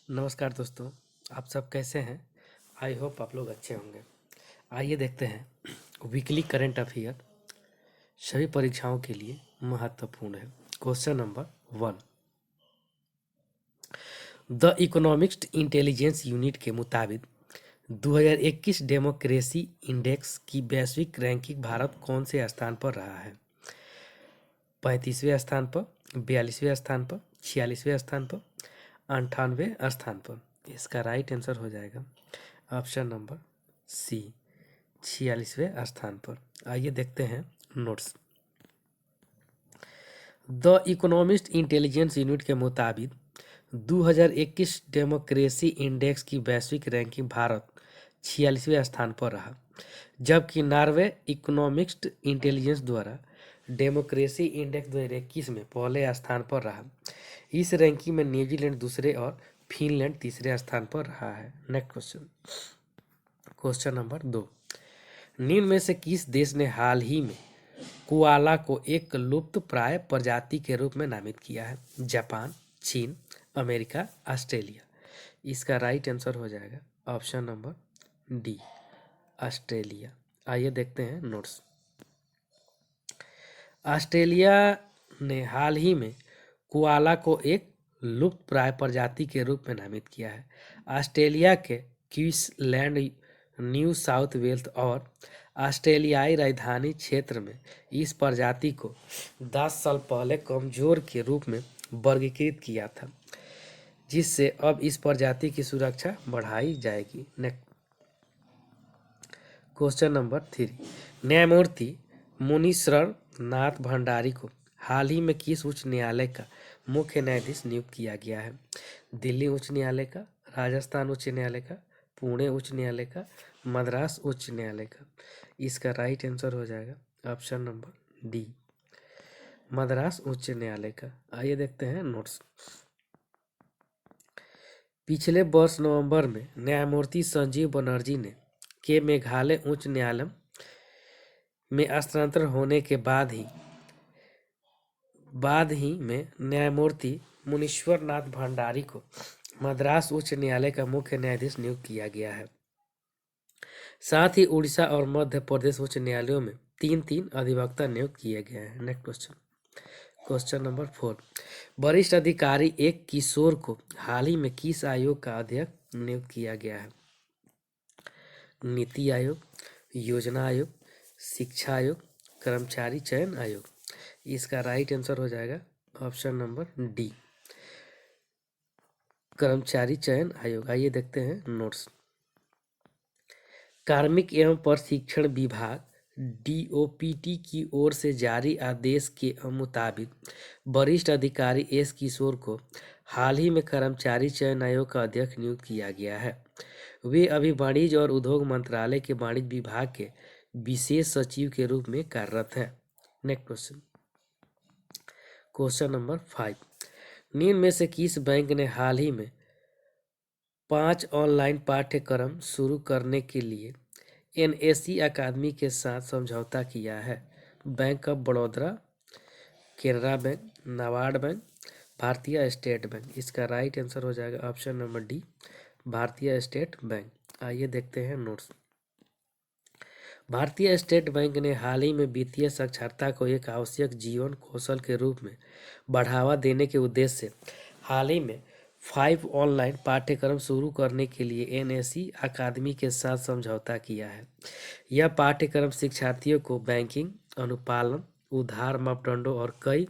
नमस्कार दोस्तों। आप सब कैसे हैं? आई होप आप लोग अच्छे होंगे। आइए देखते हैं वीकली करंट अफेयर सभी परीक्षाओं के लिए महत्वपूर्ण है। Question number 1। The economics intelligence unit के मुताबिक 2021 डेमोक्रेसी इंडेक्स की वैश्विक रैंकिंग भारत कौन से स्थान पर रहा है? 35वें स्थान पर, 42वें स्थान पर, 46वें स्थान पर, 98वें स्थान पर। इसका राइट आंसर हो जाएगा ऑप्शन नंबर सी, 46वें स्थान पर। आइए देखते हैं notes. The economist intelligence unit के मुताबिक 2021 डेमोक्रेसी इंडेक्स की वैश्विक रैंकिंग भारत 46वें स्थान पर रहा, जबकि नॉर्वे इकोनॉमिक्स इंटेलिजेंस द्वारा डेमोक्रेसी इंडेक्स 2021 में पहले स्थान पर रहा। इस रैंकिंग में न्यूजीलैंड दूसरे और फिनलैंड तीसरे स्थान पर रहा है। Next question, question number 2। निम्न में से किस देश ने हाल ही में कोआला को एक लुप्त प्राय प्रजाति के रूप में नामित किया है? जापान, चीन, अमेरिका, ऑस्ट्रेलिया। इसका राइट आंसर हो जाएगा ऑप्शन नंबर डी, ऑस्ट्रेलिया। आइए देखते हैं नोट्स। ऑस्ट्रेलिया ने हाल ही में कोआला को एक लुप्त प्राय प्रजाति के रूप में नामित किया है। ऑस्ट्रेलिया के क्वींसलैंड, न्यू साउथ वेल्स और ऑस्ट्रेलियाई राजधानी क्षेत्र में इस प्रजाति को 10 साल पहले कमजोर के रूप में वर्गीकृत किया था, जिससे अब इस प्रजाति की सुरक्षा बढ़ाई जाएगी। Next question number 3। न्यायमूर्ति मुनीश्वरन नाथ भंडारी को हाल ही में किस उच्च न्यायालय का मुख्य न्यायाधीश नियुक्त किया गया है? दिल्ली उच्च न्यायालय का, राजस्थान उच्च न्यायालय का, पुणे उच्च न्यायालय का, मद्रास उच्च न्यायालय का। इसका राइट आंसर हो जाएगा ऑप्शन नंबर डी, मद्रास उच्च न्यायालय का। आइए देखते हैं नोट्स। पिछले वर्ष नवंबर में न्यायमूर्ति संजीव बनर्जी ने के मेघालय उच्च न्यायालय में स्थानांतरण होने के बाद ही में न्यायमूर्ति मुनीश्वर नाथ भंडारी को मद्रास उच्च न्यायालय का मुख्य न्यायाधीश नियुक्त किया गया है। साथ ही उड़ीसा और मध्य प्रदेश उच्च न्यायालयों में 3-3 अधिवक्ता नियुक्त किए गए हैं। Next question, question number 4। वरिष्ठ अधिकारी एक किशोर को हाल ही में किस आयोग का अध्यक्ष नियुक्त किया गया है? नीति आयोग, योजना आयोग, शिक्षा आयोग, कर्मचारी चयन आयोग। इसका राइट आंसर हो जाएगा ऑप्शन नंबर डी, कर्मचारी चयन आयोग। आइए देखते हैं नोट्स। कार्मिक एवं प्रशिक्षण विभाग डीओपीटी की ओर से जारी आदेश के मुताबिक वरिष्ठ अधिकारी एस किशोर को हाल ही में कर्मचारी चयन आयोग का अध्यक्ष नियुक्त किया गया है। वे अभी वाणिज्य और उद्योग मंत्रालय के वाणिज्य विभाग के विशेष सचिव के रूप में कार्यरत हैं। Next question, question number 5। निम्न में से किस बैंक ने हाल ही में 5 ऑनलाइन पाठ्यक्रम शुरू करने के लिए एनएसई अकादमी के साथ समझौता किया है? Bank of Baroda, Canara bank, NABARD bank, भारतीय स्टेट बैंक। इसका राइट आंसर हो जाएगा ऑप्शन नंबर डी, भारतीय स्टेट बैंक। आइए देखते हैं नोट्स। भारतीय स्टेट बैंक ने हाल ही में वित्तीय साक्षरता को एक आवश्यक जीवन कौशल के रूप में बढ़ावा देने के उद्देश्य से हाल ही में 5 ऑनलाइन पाठ्यक्रम शुरू करने के लिए एनएसई अकादमी के साथ समझौता किया है। यह पाठ्यक्रम शिक्षार्थियों को बैंकिंग, अनुपालन, उधार मापदंडों और कई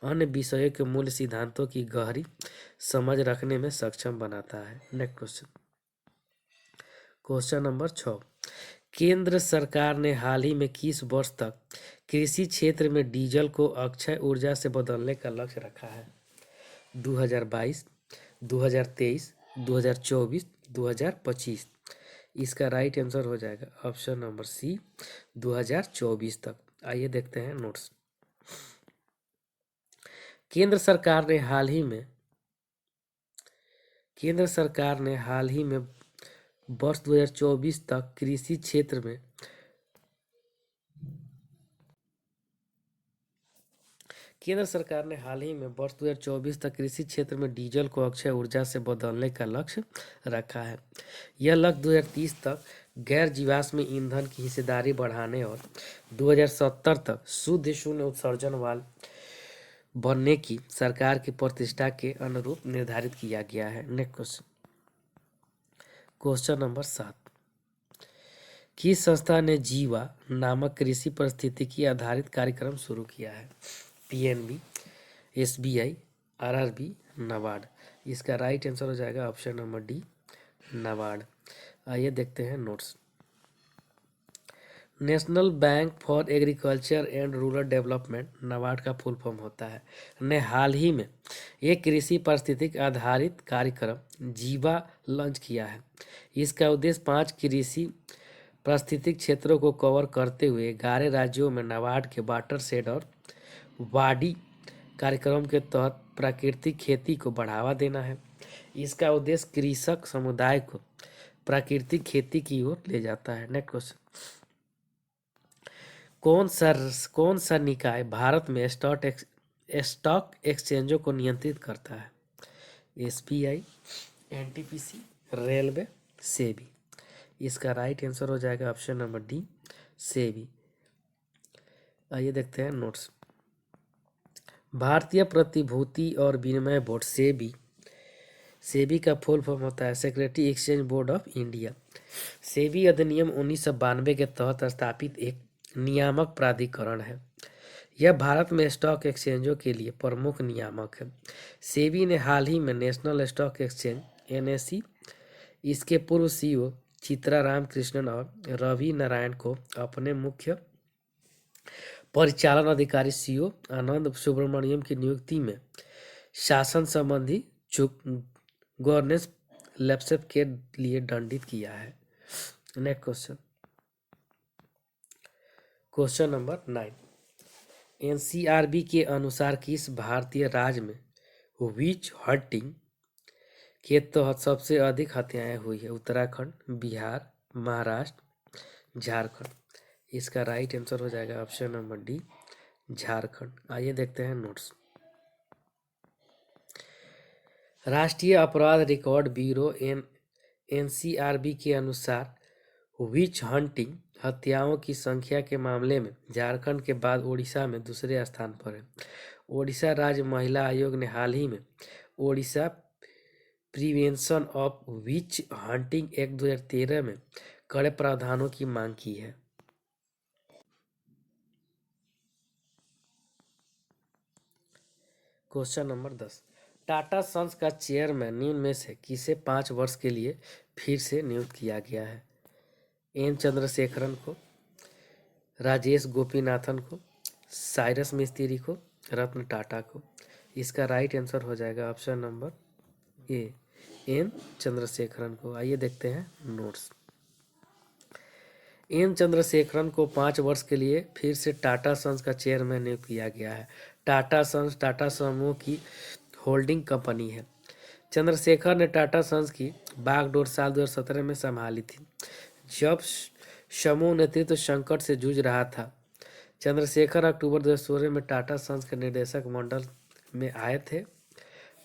अन्य विषयों के मूल सिद्धांतों की गहरी समझ रखने में सक्षम बनाता है। Next question, question number 6। केंद्र सरकार ने हाल ही में किस वर्ष तक कृषि क्षेत्र में डीजल को अक्षय ऊर्जा से बदलने का लक्ष्य रखा है? 2022, 2023, 2024, 2025। इसका राइट आंसर हो जाएगा ऑप्शन नंबर सी, 2024 तक। आइए देखते हैं नोट्स। केंद्र सरकार ने हाल ही में वर्ष 2024 तक कृषि क्षेत्र में केंद्र सरकार ने हाल ही में वर्ष 2024 तक कृषि क्षेत्र में डीजल को अक्षय ऊर्जा से बदलने का लक्ष्य रखा है। यह लक्ष्य 2030 तक गैर जीवाश्म ईंधन की हिस्सेदारी बढ़ाने और 2070 तक शुद्ध शून्य उत्सर्जन वाल बनने की सरकार की प्रतिष्ठा के अनुरूप निर्धारित किया गया है। नेक्स्ट क्वेश्चन, क्वेश्चन नंबर 7, किस संस्था ने जीवा नामक कृषि पारिस्थितिकी आधारित कार्यक्रम शुरू किया है? PNB, SBI, RRB, NABARD. इसका राइट आंसर हो जाएगा ऑप्शन नंबर डी, नाबार्ड। आइए देखते हैं notes. National bank for agriculture and rural development NABARD का फुल फॉर्म होता है, ने हाल ही में एक कृषि पारिस्थितिक आधारित कार्यक्रम जीवा लॉन्च किया है। इसका उद्देश्य 5 कृषि पारिस्थितिक क्षेत्रों को कवर करते हुए 11 राज्यों में नाबार्ड के वाटर शेड और वाडी कार्यक्रम के तहत प्राकृतिक खेती को बढ़ावा देना है। इसका उद्देश्य कृषक समुदाय को प्राकृतिक खेती की ओर ले जाता है। नेक्स्ट क्वेश्चन, कौन सा निकाय भारत में स्टॉक एक्सचेंजों को नियंत्रित करता है? SBI, NTPC, railway, SEBI. इसका राइट आंसर हो जाएगा ऑप्शन नंबर डी, सेबी। आइए देखते हैं नोट्स। भारतीय प्रतिभूति और विनिमय बोर्ड सेबी का फुल फॉर्म होता है security exchange board of India. SEBI अधिनियम 1992 के तहत स्थापित एक नियामक प्राधिकरण है। यह भारत में स्टॉक एक्सचेंजों के लिए प्रमुख नियामक है। सेबी ने हाल ही में नेशनल स्टॉक एक्सचेंज एनएसई, इसके पूर्व सीईओ चित्रा रामकृष्णन और रवि नारायण को अपने मुख्य परिचालन अधिकारी सीईओ आनंद सुब्रमण्यम की नियुक्ति में शासन संबंधी गवर्नेंस लैप्स के लिए दंडित किया है। Next question, question number 9, NCRB के अनुसार किस भारतीय राज्य में विच हंटिंग के तहत सबसे अधिक हत्याएं हुई है? उत्तराखंड, बिहार, महाराष्ट्र, झारखंड। इसका राइट आंसर हो जाएगा ऑप्शन नंबर डी, झारखंड। आइए देखते हैं नोट्स। राष्ट्रीय अपराध रिकॉर्ड ब्यूरो एनसीआरबी के अनुसार विच हंटिंग हत्याओं की संख्या के मामले में झारखंड के बाद ओडिशा में दूसरे स्थान पर है। ओडिशा राज्य महिला आयोग ने हाल ही में Odisha prevention of which hunting act 2013 में कड़े प्रावधानों की मांग की है। क्वेश्चन नंबर 10, टाटा सन्स का चेयरमैन निम्न में से किसे 5 वर्ष के लिए फिर से नियुक्त किया गया है? एन चंद्रशेखरन को, राजेश गोपीनाथन को, साइरस मिस्त्री को, रत्न टाटा को। इसका राइट आंसर हो जाएगा option number A, N Chandrasekaran को। आइए देखते हैं नोट्स। एन चंद्रशेखरन को 5 वर्ष के लिए फिर से टाटा सन्स का चेयरमैन नियुक्त किया गया है। टाटा सन्स टाटा समूह की होल्डिंग कंपनी है। चंद्रशेखर ने टाटा सन्स की बागडोर साल 2017 में संभाली थी, जब समूह नेतृत्व संकट से जूझ रहा था। चंद्रशेखर अक्टूबर 2016 में टाटा सन्स के निर्देशक मंडल में आए थे।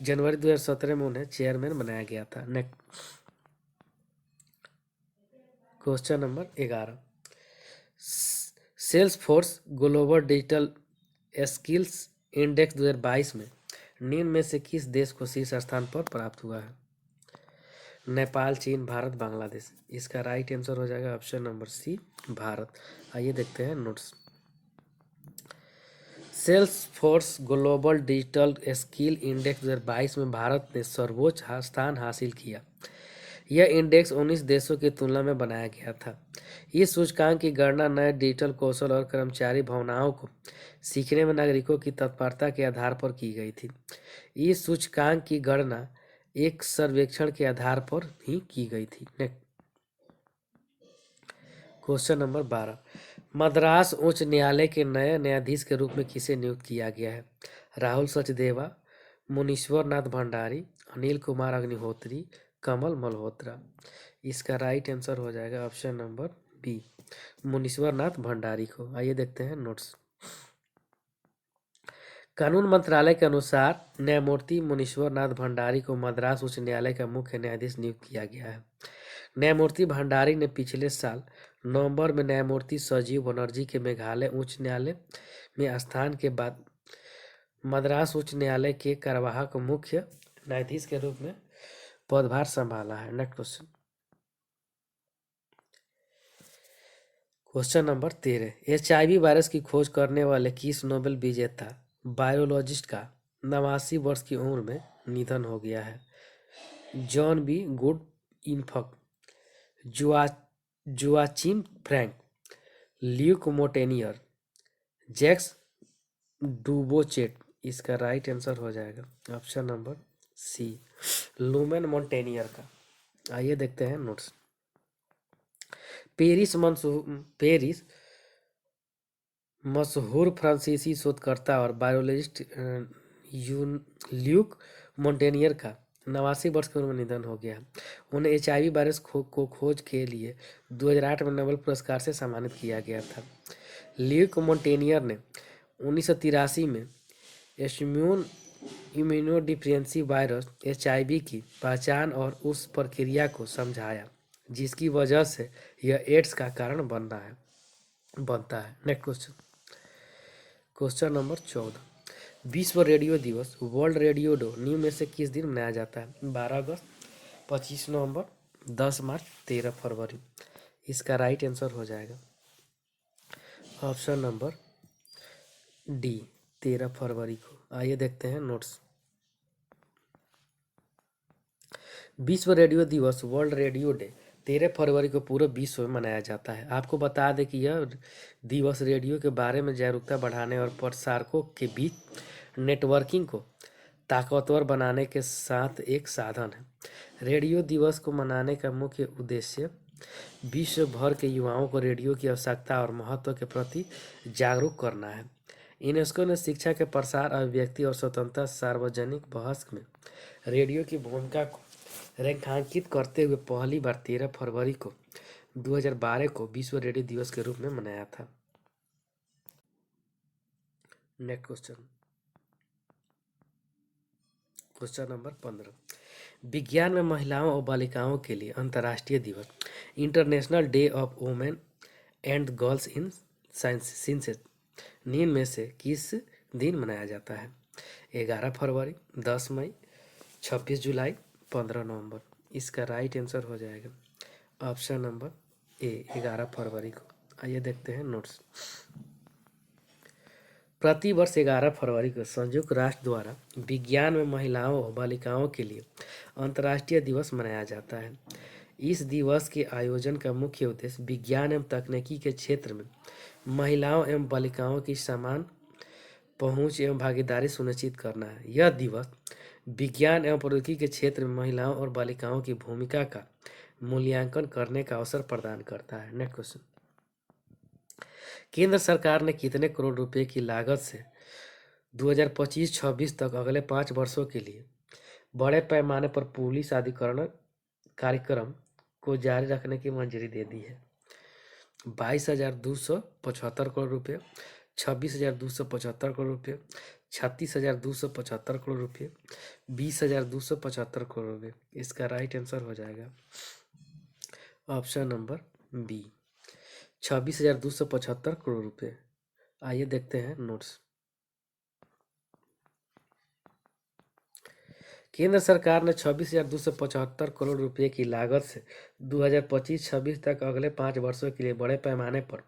जनवरी 2017 में उन्हें चेयरमैन बनाया गया था। Next question number 11, Salesforce global digital skills index 2022 में निम्न में से किस देश को शीर्ष स्थान पर प्राप्त हुआ है? नेपाल, चीन, भारत, बांग्लादेश। इसका राइट आंसर हो जाएगा ऑप्शन नंबर सी, भारत। आइए देखते हैं notes. Salesforce global digital skill index 2022 में भारत ने सर्वोच्च स्थान हासिल किया। यह इंडेक्स 19 देशों की तुलना में बनाया गया था। इस सूचकांक की गणना नए डिजिटल कौशल और कर्मचारी भावनाओं को सीखने में नागरिकों की तत्परता के आधार पर की गई थी। इस सूचकांक की गणना एक सर्वेक्षण के आधार पर ही की गई थी। क्वेश्चन नंबर 12, मद्रास उच्च न्यायालय के नए न्यायाधीश के रूप में किसे नियुक्त किया गया है? राहुल सचदेवा, मुनीश्वर नाथ भंडारी, अनिल कुमार अग्निहोत्री, कमल मल्होत्रा। इसका राइट आंसर हो जाएगा ऑप्शन नंबर बी, मुनीश्वर नाथ भंडारी को। आइए देखते हैं नोट्स। कानून मंत्रालय के अनुसार न्यायमूर्ति मुनीश्वर नाथ भंडारी को मद्रास उच्च न्यायालय का मुख्य न्यायाधीश नियुक्त किया गया है। न्यायमूर्ति भंडारी ने पिछले साल नवंबर में न्यायमूर्ति संजीव बनर्जी के मेघालय उच्च न्यायालय में स्थान के बाद मद्रास उच्च न्यायालय के कार्यवाहक मुख्य न्यायाधीश के रूप में पदभार संभाला है। Next question, question number 13, HIV virus की खोज करने वाले किस नोबेल विजेता बायोलॉजिस्ट का 89 वर्ष की उम्र में निधन हो गया है? John B Goodenough, Joachim Frank, Luc Montagnier, Jacques Dubochet. इसका राइट आंसर हो जाएगा option number C, Luc Montagnier का। आइए देखते हैं नोट्स। पेरिस मशहूर फ्रांसीसी शोधकर्ता और बायोलॉजिस्ट ल्यूक मोंटेनियर का 89 वर्ष की उम्र में निधन हो गया। उन्हें HIV वायरस को खोज के लिए 2008 में नोबेल पुरस्कार से सम्मानित किया गया था। ल्यूक मोंटेनियर ने 1983 में इम्यूनोडिफिशियेंसी वायरस HIV की पहचान और उस प्रक्रिया को समझाया जिसकी वजह से यह एड्स का कारण बनता है। नेक्स्ट क्वेश्चन, क्वेश्चन नंबर 14, विश्व रेडियो दिवस वर्ल्ड रेडियो डे निम्न में से किस दिन मनाया जाता है? 12 अगस्त, 25 नवंबर, 10 मार्च, 13 फरवरी। इसका राइट आंसर हो जाएगा ऑप्शन नंबर डी, 13 फरवरी को। आइए देखते हैं नोट्स। विश्व रेडियो दिवस वर्ल्ड रेडियो डे 13 फरवरी को पूरे विश्व में मनाया जाता है। आपको बता दें कि यह दिवस रेडियो के बारे में जागरूकता बढ़ाने और प्रसारकों के बीच नेटवर्किंग को ताकतवर बनाने के साथ एक साधन है। रेडियो दिवस को मनाने का मुख्य उद्देश्य विश्व भर के युवाओं को रेडियो की आवश्यकता और महत्व के प्रति जागरूक करना है। यूनेस्को ने शिक्षा के प्रसार, अभिव्यक्ति और स्वतंत्रता सार्वजनिक बहस में रेडियो की भूमिका को रेखांकित करते हुए पहली बार 13 फरवरी को 2012 को विश्व रेडियो दिवस के रूप में मनाया था। नेक्स्ट क्वेश्चन, क्वेश्चन नंबर 15, विज्ञान में महिलाओं और बालिकाओं के लिए अंतर्राष्ट्रीय दिवस international day of women and girls in sciences निम्न में से किस दिन मनाया जाता है? 11 फरवरी, 10 मई, 26 जुलाई, 15 नवंबर। इसका राइट आंसर हो जाएगा ऑप्शन नंबर ए, 11 फरवरी को। आइए देखते हैं नोट्स। प्रतिवर्ष 11 फरवरी को संयुक्त राष्ट्र द्वारा विज्ञान में महिलाओं और बालिकाओं के लिए अंतर्राष्ट्रीय दिवस मनाया जाता है। इस दिवस के आयोजन का मुख्य उद्देश्य विज्ञान एवं तकनीकी के क्षेत्र में महिलाओं एवं बालिकाओं की समान पहुंच एवं भागीदारी सुनिश्चित करना है। यह दिवस विज्ञान एवं प्रौद्योगिकी के क्षेत्र में महिलाओं और बालिकाओं की भूमिका का मूल्यांकन करने का अवसर प्रदान करता है। नेक्स्ट क्वेश्चन, केंद्र सरकार ने कितने करोड़ रुपए की लागत से 2025-26 तक अगले 5 वर्षों के लिए बड़े पैमाने पर पुलिस आधुनिकीकरण कार्यक्रम को जारी रखने की मंजूरी दे दी है? 22,275 करोड़ रुपये, 26,275 करोड़ रुपये, 36,275 करोड़ रुपये, 20,275 करोड़ रुपये। इसका राइट आंसर हो जाएगा ऑप्शन नंबर बी, 26,275 करोड़ रुपये। आइए देखते हैं नोट्स। केंद्र सरकार ने 26,275 करोड़ रुपये की लागत से 2025-26 तक अगले 5 वर्षों के लिए बड़े पैमाने पर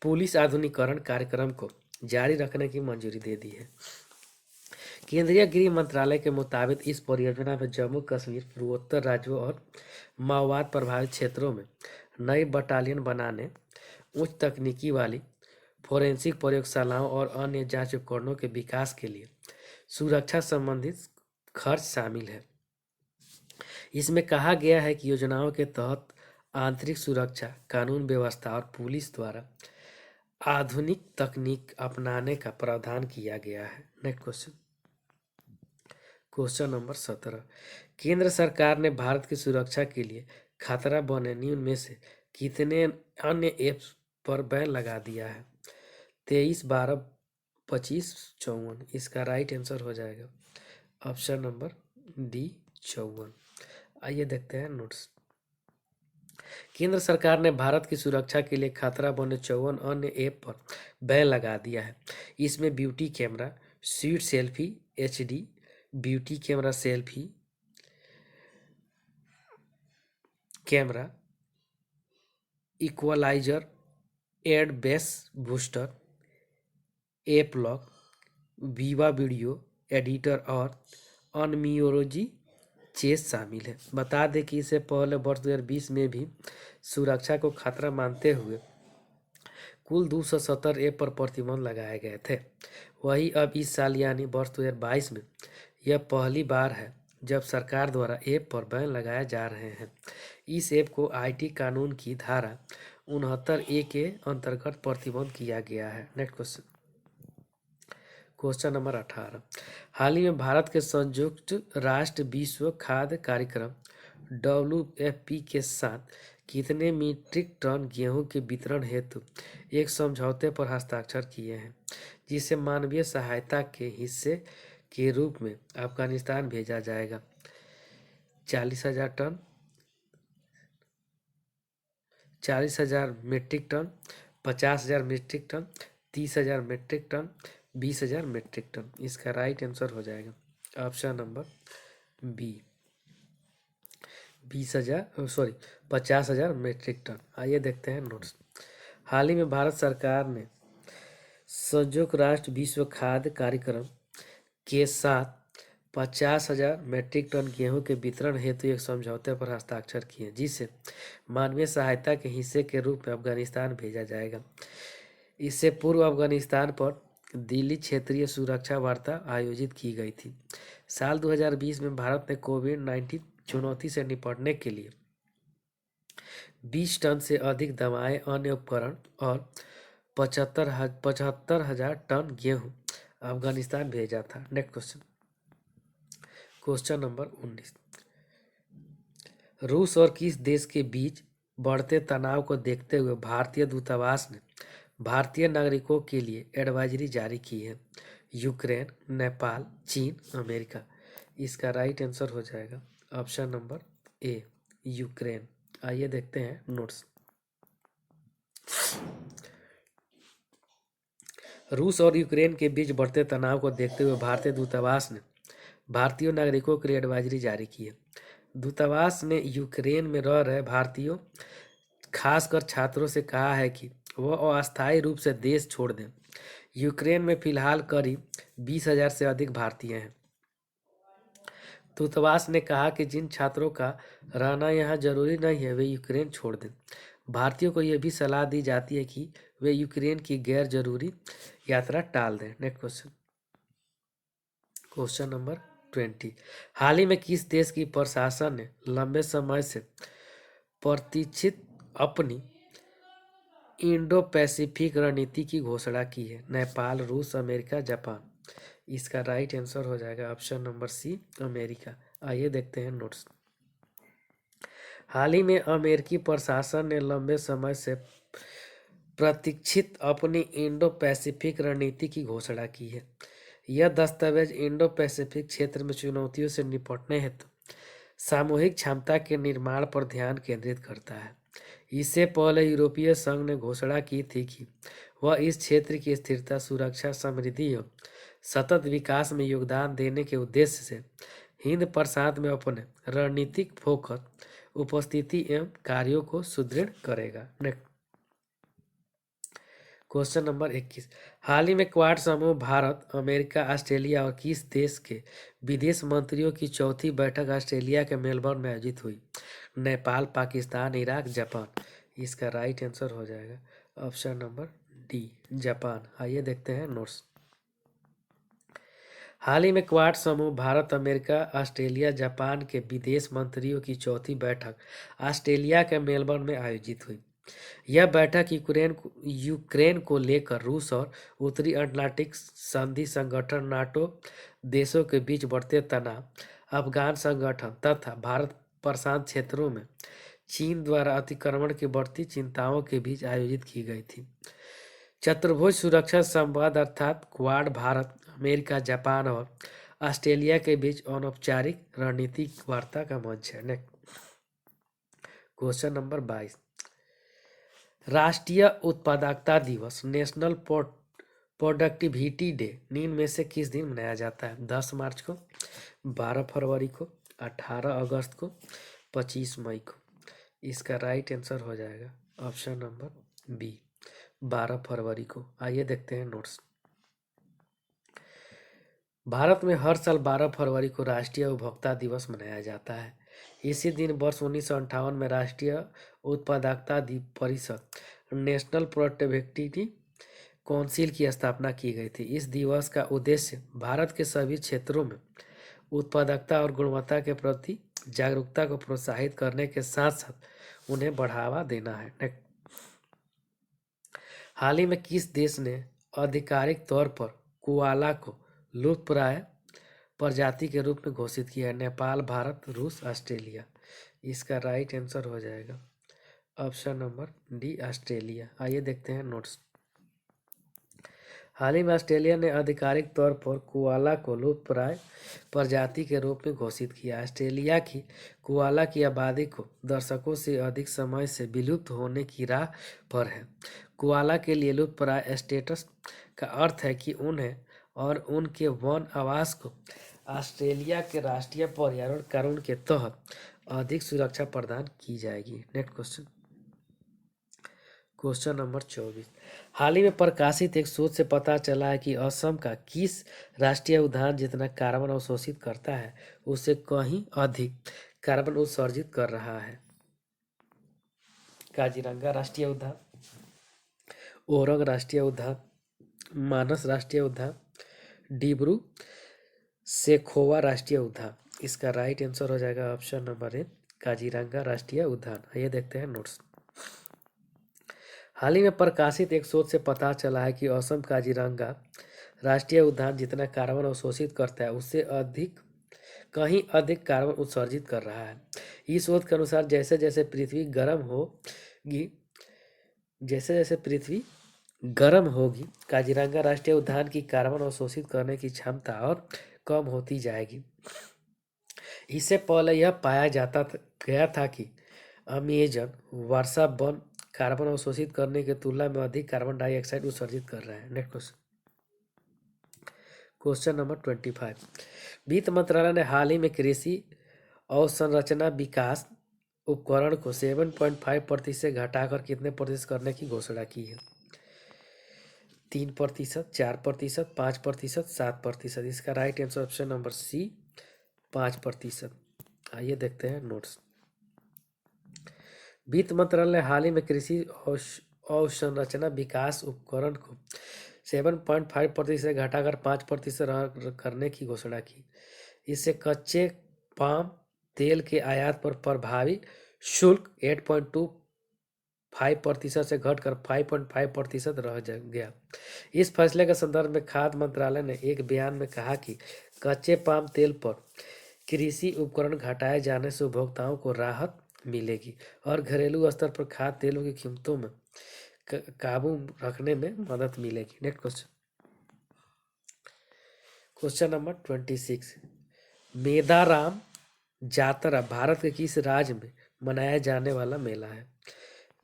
पुलिस आधुनिकीकरण कार्यक्रम को जारी रखने की मंजूरी दे दी है। केंद्रीय गृह मंत्रालय के मुताबिक इस परियोजना में जम्मू कश्मीर, पूर्वोत्तर राज्यों और माओवाद प्रभावित क्षेत्रों में नई बटालियन बनाने, उच्च तकनीकी वाली फोरेंसिक प्रयोगशालाओं और अन्य जांच उपकरणों के विकास के लिए सुरक्षा संबंधित खर्च शामिल है। इसमें कहा गया है कि योजनाओं के तहत आंतरिक सुरक्षा, कानून व्यवस्था और पुलिस द्वारा आधुनिक तकनीक अपनाने का प्रावधान किया गया है। नेक्स्ट क्वेश्चन, क्वेश्चन नंबर 17, केंद्र सरकार ने भारत की सुरक्षा के लिए खतरा बने निम्न में से कितने अन्य ऐप्स पर बैन लगा दिया है? 23/12 2554। इसका राइट आंसर हो जाएगा ऑप्शन नंबर डी 54। आइए देखते हैं नोट्स। केंद्र सरकार ने भारत की सुरक्षा के लिए खतरा बने 54 अन्य ऐप पर बैन लगा दिया है। इसमें beauty camera, sweet selfie HD, beauty camera selfie camera, equaliser, add bass booster, app lock, viva video editor और अनमियोलॉजी चेस शामिल है। बता दें कि इससे पहले वर्ष 2020 में भी सुरक्षा को खतरा मानते हुए कुल 270 ऐप पर प्रतिबंध लगाए गए थे। वहीं अब इस साल यानी वर्ष 2022 में यह पहली बार है जब सरकार द्वारा ऐप पर बैन लगाए जा रहे हैं। इस ऐप को IT कानून की धारा 69A के अंतर्गत प्रतिबंध किया गया है। Next question, question number 18। हाल ही में भारत के संयुक्त राष्ट्र विश्व खाद्य कार्यक्रम WFP के साथ कितने मीट्रिक टन गेहूं के वितरण हेतु एक समझौते पर हस्ताक्षर किए हैं, जिसे मानवीय सहायता के हिस्से के रूप में अफगानिस्तान भेजा जाएगा? 40,000 ton, 40,000 metric ton, 50,000 metric ton, 30,000 metric ton, 20,000 metric ton. इसका राइट आंसर हो जाएगा option number B 50,000 metric ton. आइए देखते हैं नोट्स। हाल ही में भारत सरकार ने संयुक्त राष्ट्र विश्व खाद्य कार्यक्रम के साथ 50,000 मीट्रिक टन गेहूं के वितरण हेतु एक समझौते पर हस्ताक्षर किए, जिसे मानवीय सहायता के हिस्से के रूप में अफगानिस्तान भेजा जाएगा। इससे पूर्व अफगानिस्तान पर दिल्ली क्षेत्रीय सुरक्षा वार्ता आयोजित की गई थी। साल 2020 में भारत ने कोविड-19 चुनौती से निपटने के लिए 20 टन से अधिक दवाएं, अन्य उपकरण और 75,000 टन गेहूं अफगानिस्तान भेजा था। Next question, question number 19। रूस और किस देश के बीच बढ़ते तनाव को देखते हुए भारतीय दूतावास ने भारतीय नागरिकों के लिए एडवाइजरी जारी की है? यूक्रेन, नेपाल, चीन, अमेरिका। इसका राइट आंसर हो जाएगा ऑप्शन नंबर ए यूक्रेन। आइए देखते हैं नोट्स। रूस और यूक्रेन के बीच बढ़ते तनाव को देखते हुए भारतीय दूतावास ने भारतीय नागरिकों के लिए एडवाइजरी जारी की है। दूतावास ने यूक्रेन में रह रहे भारतीयों, खासकर छात्रों से कहा है कि वह अस्थायी रूप से देश छोड़ दें। यूक्रेन में फिलहाल करीब 20,000 से अधिक भारतीय हैं। दूतावास ने कहा कि जिन छात्रों का रहना यहाँ जरूरी नहीं है वे यूक्रेन छोड़ दें। भारतीयों को यह भी सलाह दी जाती है कि वे यूक्रेन की गैर जरूरी यात्रा टाल दें। Next question, question number 20। हाल ही में किस देश की प्रशासन ने लंबे समय से प्रतीक्षित अपनी इंडो पैसिफिक रणनीति की घोषणा की है? नेपाल, रूस, अमेरिका, जापान। इसका राइट आंसर हो जाएगा ऑप्शन नंबर सी अमेरिका। आइए देखते हैं नोट्स। हाल ही में अमेरिकी प्रशासन ने लंबे समय से प्रतीक्षित अपनी इंडो पैसिफिक रणनीति की घोषणा की है। यह दस्तावेज इंडो पैसिफिक क्षेत्र में चुनौतियों से निपटने हेतु सामूहिक क्षमता के निर्माण पर ध्यान केंद्रित करता है। इससे पहले यूरोपीय संघ ने घोषणा की थी कि वह इस क्षेत्र की स्थिरता, सुरक्षा, समृद्धि एवं सतत विकास में योगदान देने के उद्देश्य से हिंद प्रशांत में अपने रणनीतिक फोकस, उपस्थिति एवं कार्यों को सुदृढ़ करेगा। Next question number 21। हाल ही में क्वाड समूह भारत, अमेरिका, ऑस्ट्रेलिया और किस देश के विदेश मंत्रियों की चौथी बैठक ऑस्ट्रेलिया के मेलबर्न में आयोजित हुई? Nepal, Pakistan, Iraq, Japan. इसका राइट आंसर हो जाएगा ऑप्शन नंबर डी जापान। आइए देखते हैं नोट्स। हाल ही में क्वाड समूह भारत, अमेरिका, ऑस्ट्रेलिया, जापान के विदेश मंत्रियों की चौथी बैठक ऑस्ट्रेलिया के मेलबर्न में आयोजित हुई। यह बैठक यूक्रेन को लेकर रूस और उत्तरी अटलांटिक संधि संगठन नाटो देशों के बीच बढ़ते तनाव, अफगान संगठन तथा भारत प्रशांत क्षेत्रों में चीन द्वारा अतिक्रमण की बढ़ती चिंताओं के बीच आयोजित की गई थी। चतुर्भुज सुरक्षा संवाद अर्थात क्वाड भारत, अमेरिका, जापान और ऑस्ट्रेलिया के बीच अनौपचारिक रणनीतिक वार्ता का मंच है। नेक्स्ट क्वेश्चन नंबर 22, राष्ट्रीय उत्पादकता दिवस नेशनल प्रोडक्टिविटी डे निम्न में से किस दिन मनाया जाता है? 10 मार्च को, 12 फरवरी को, 18 अगस्त को, 25 मई को। इसका राइट आंसर हो जाएगा ऑप्शन नंबर बी, 12 फरवरी को। आइए देखते हैं नोट्स। भारत में हर साल 12 फरवरी को राष्ट्रीय उपभोक्ता दिवस मनाया जाता है। इसी दिन वर्ष 1958 में राष्ट्रीय उत्पादकता परिषद नेशनल प्रोडक्टिविटी काउंसिल की स्थापना की गई थी। इस दिवस का उद्देश्य भारत के सभी क्षेत्रों में उत्पादकता और गुणवत्ता के प्रति जागरूकता को प्रोत्साहित करने के साथ साथ उन्हें बढ़ावा देना है। हाल ही में किस देश ने आधिकारिक तौर पर कोआला को लुप्तप्राय प्रजाति के रूप में घोषित किया है? नेपाल, भारत, रूस, ऑस्ट्रेलिया। इसका राइट आंसर हो जाएगा ऑप्शन नंबर डी, ऑस्ट्रेलिया। आइए देखते हैं नोट्स। हाल ही में ऑस्ट्रेलिया ने आधिकारिक तौर पर कोआला को लुप्तप्राय प्रजाति के रूप में घोषित किया। ऑस्ट्रेलिया की कोआला की आबादी को दशकों से अधिक समय से विलुप्त होने की राह पर है। कोआला के लिए लुप्तप्राय स्टेटस का अर्थ है कि उन्हें और उनके वन आवास को ऑस्ट्रेलिया के राष्ट्रीय पर्यावरण कानून के तहत अधिक सुरक्षा प्रदान की जाएगी। नेक्स्ट क्वेश्चन, क्वेश्चन नंबर 24, हाल ही में प्रकाशित एक शोध से पता चला है कि असम का किस राष्ट्रीय उद्यान जितना कार्बन अवशोषित करता है उससे कहीं अधिक कार्बन उत्सर्जित कर रहा है? काजीरंगा राष्ट्रीय उद्यान, ओरंग राष्ट्रीय उद्यान, मानस राष्ट्रीय उद्यान, डिब्रू सेखोवा राष्ट्रीय उद्यान। इसका राइट आंसर हो जाएगा ऑप्शन नंबर ए, काजीरंगा राष्ट्रीय उद्यान। आइए देखते हैं नोट्स। हाल ही में प्रकाशित एक शोध से पता चला है कि असम काजीरंगा राष्ट्रीय उद्यान जितना कार्बन अवशोषित करता है उससे कहीं अधिक कार्बन उत्सर्जित कर रहा है। इस शोध के अनुसार जैसे जैसे पृथ्वी गर्म होगी काजीरंगा राष्ट्रीय उद्यान की कार्बन अवशोषित करने की क्षमता और कम होती जाएगी। इससे पहले यह पाया गया था कि अमेजन वर्षा वन कार्बन अवशोषित करने की तुलना में अधिक कार्बन डाइऑक्साइड उत्सर्जित कर रहा है। नेक्स्ट क्वेश्चन, क्वेश्चन नंबर 25, वित्त मंत्रालय ने हाल ही में कृषि अवसंरचना विकास उपकरण को 7.5% से घटाकर कितने प्रतिशत करने की घोषणा की है? 3%, 4%, 5%, 7%। इसका right answer option number C, 5%। आइए देखते हैं नोट्स। वित्त मंत्रालय ने हाल ही में कृषि अवसंरचना विकास उपकरण को 7.5% से घटाकर 5% करने की घोषणा की। इससे कच्चे पाम तेल के आयात पर प्रभावी शुल्क 8.25% से घटकर 5.5% रह गया। इस फैसले के संदर्भ में खाद्य मंत्रालय ने एक बयान में कहा कि कच्चे पाम तेल पर कृषि उपकरण घटाए जाने से उपभोक्ताओं को राहत मिलेगी और घरेलू स्तर पर खाद्य तेलों की कीमतों में काबू रखने में मदद मिलेगी। Next question, question number 26, Medaram जातरा भारत के किस राज्य में मनाया जाने वाला मेला है?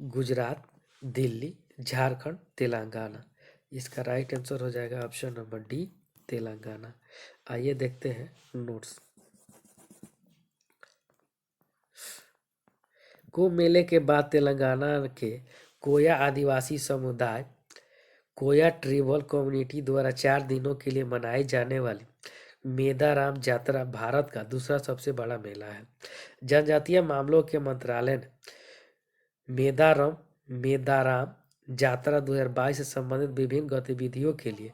गुजरात, दिल्ली, झारखंड, तेलंगाना। इसका राइट आंसर हो जाएगा ऑप्शन नंबर डी, तेलंगाना। आइए देखते हैं नोट्स। कुंभ मेले के बाद तेलंगाना के कोया आदिवासी समुदाय कोया ट्राइबल कम्युनिटी द्वारा 4 दिनों के लिए मनाई जाने वाली मेदाराम जातरा भारत का दूसरा सबसे बड़ा मेला है। जनजातीय मामलों के मंत्रालय ने मेदाराम जातरा 2022 से संबंधित विभिन्न गतिविधियों के लिए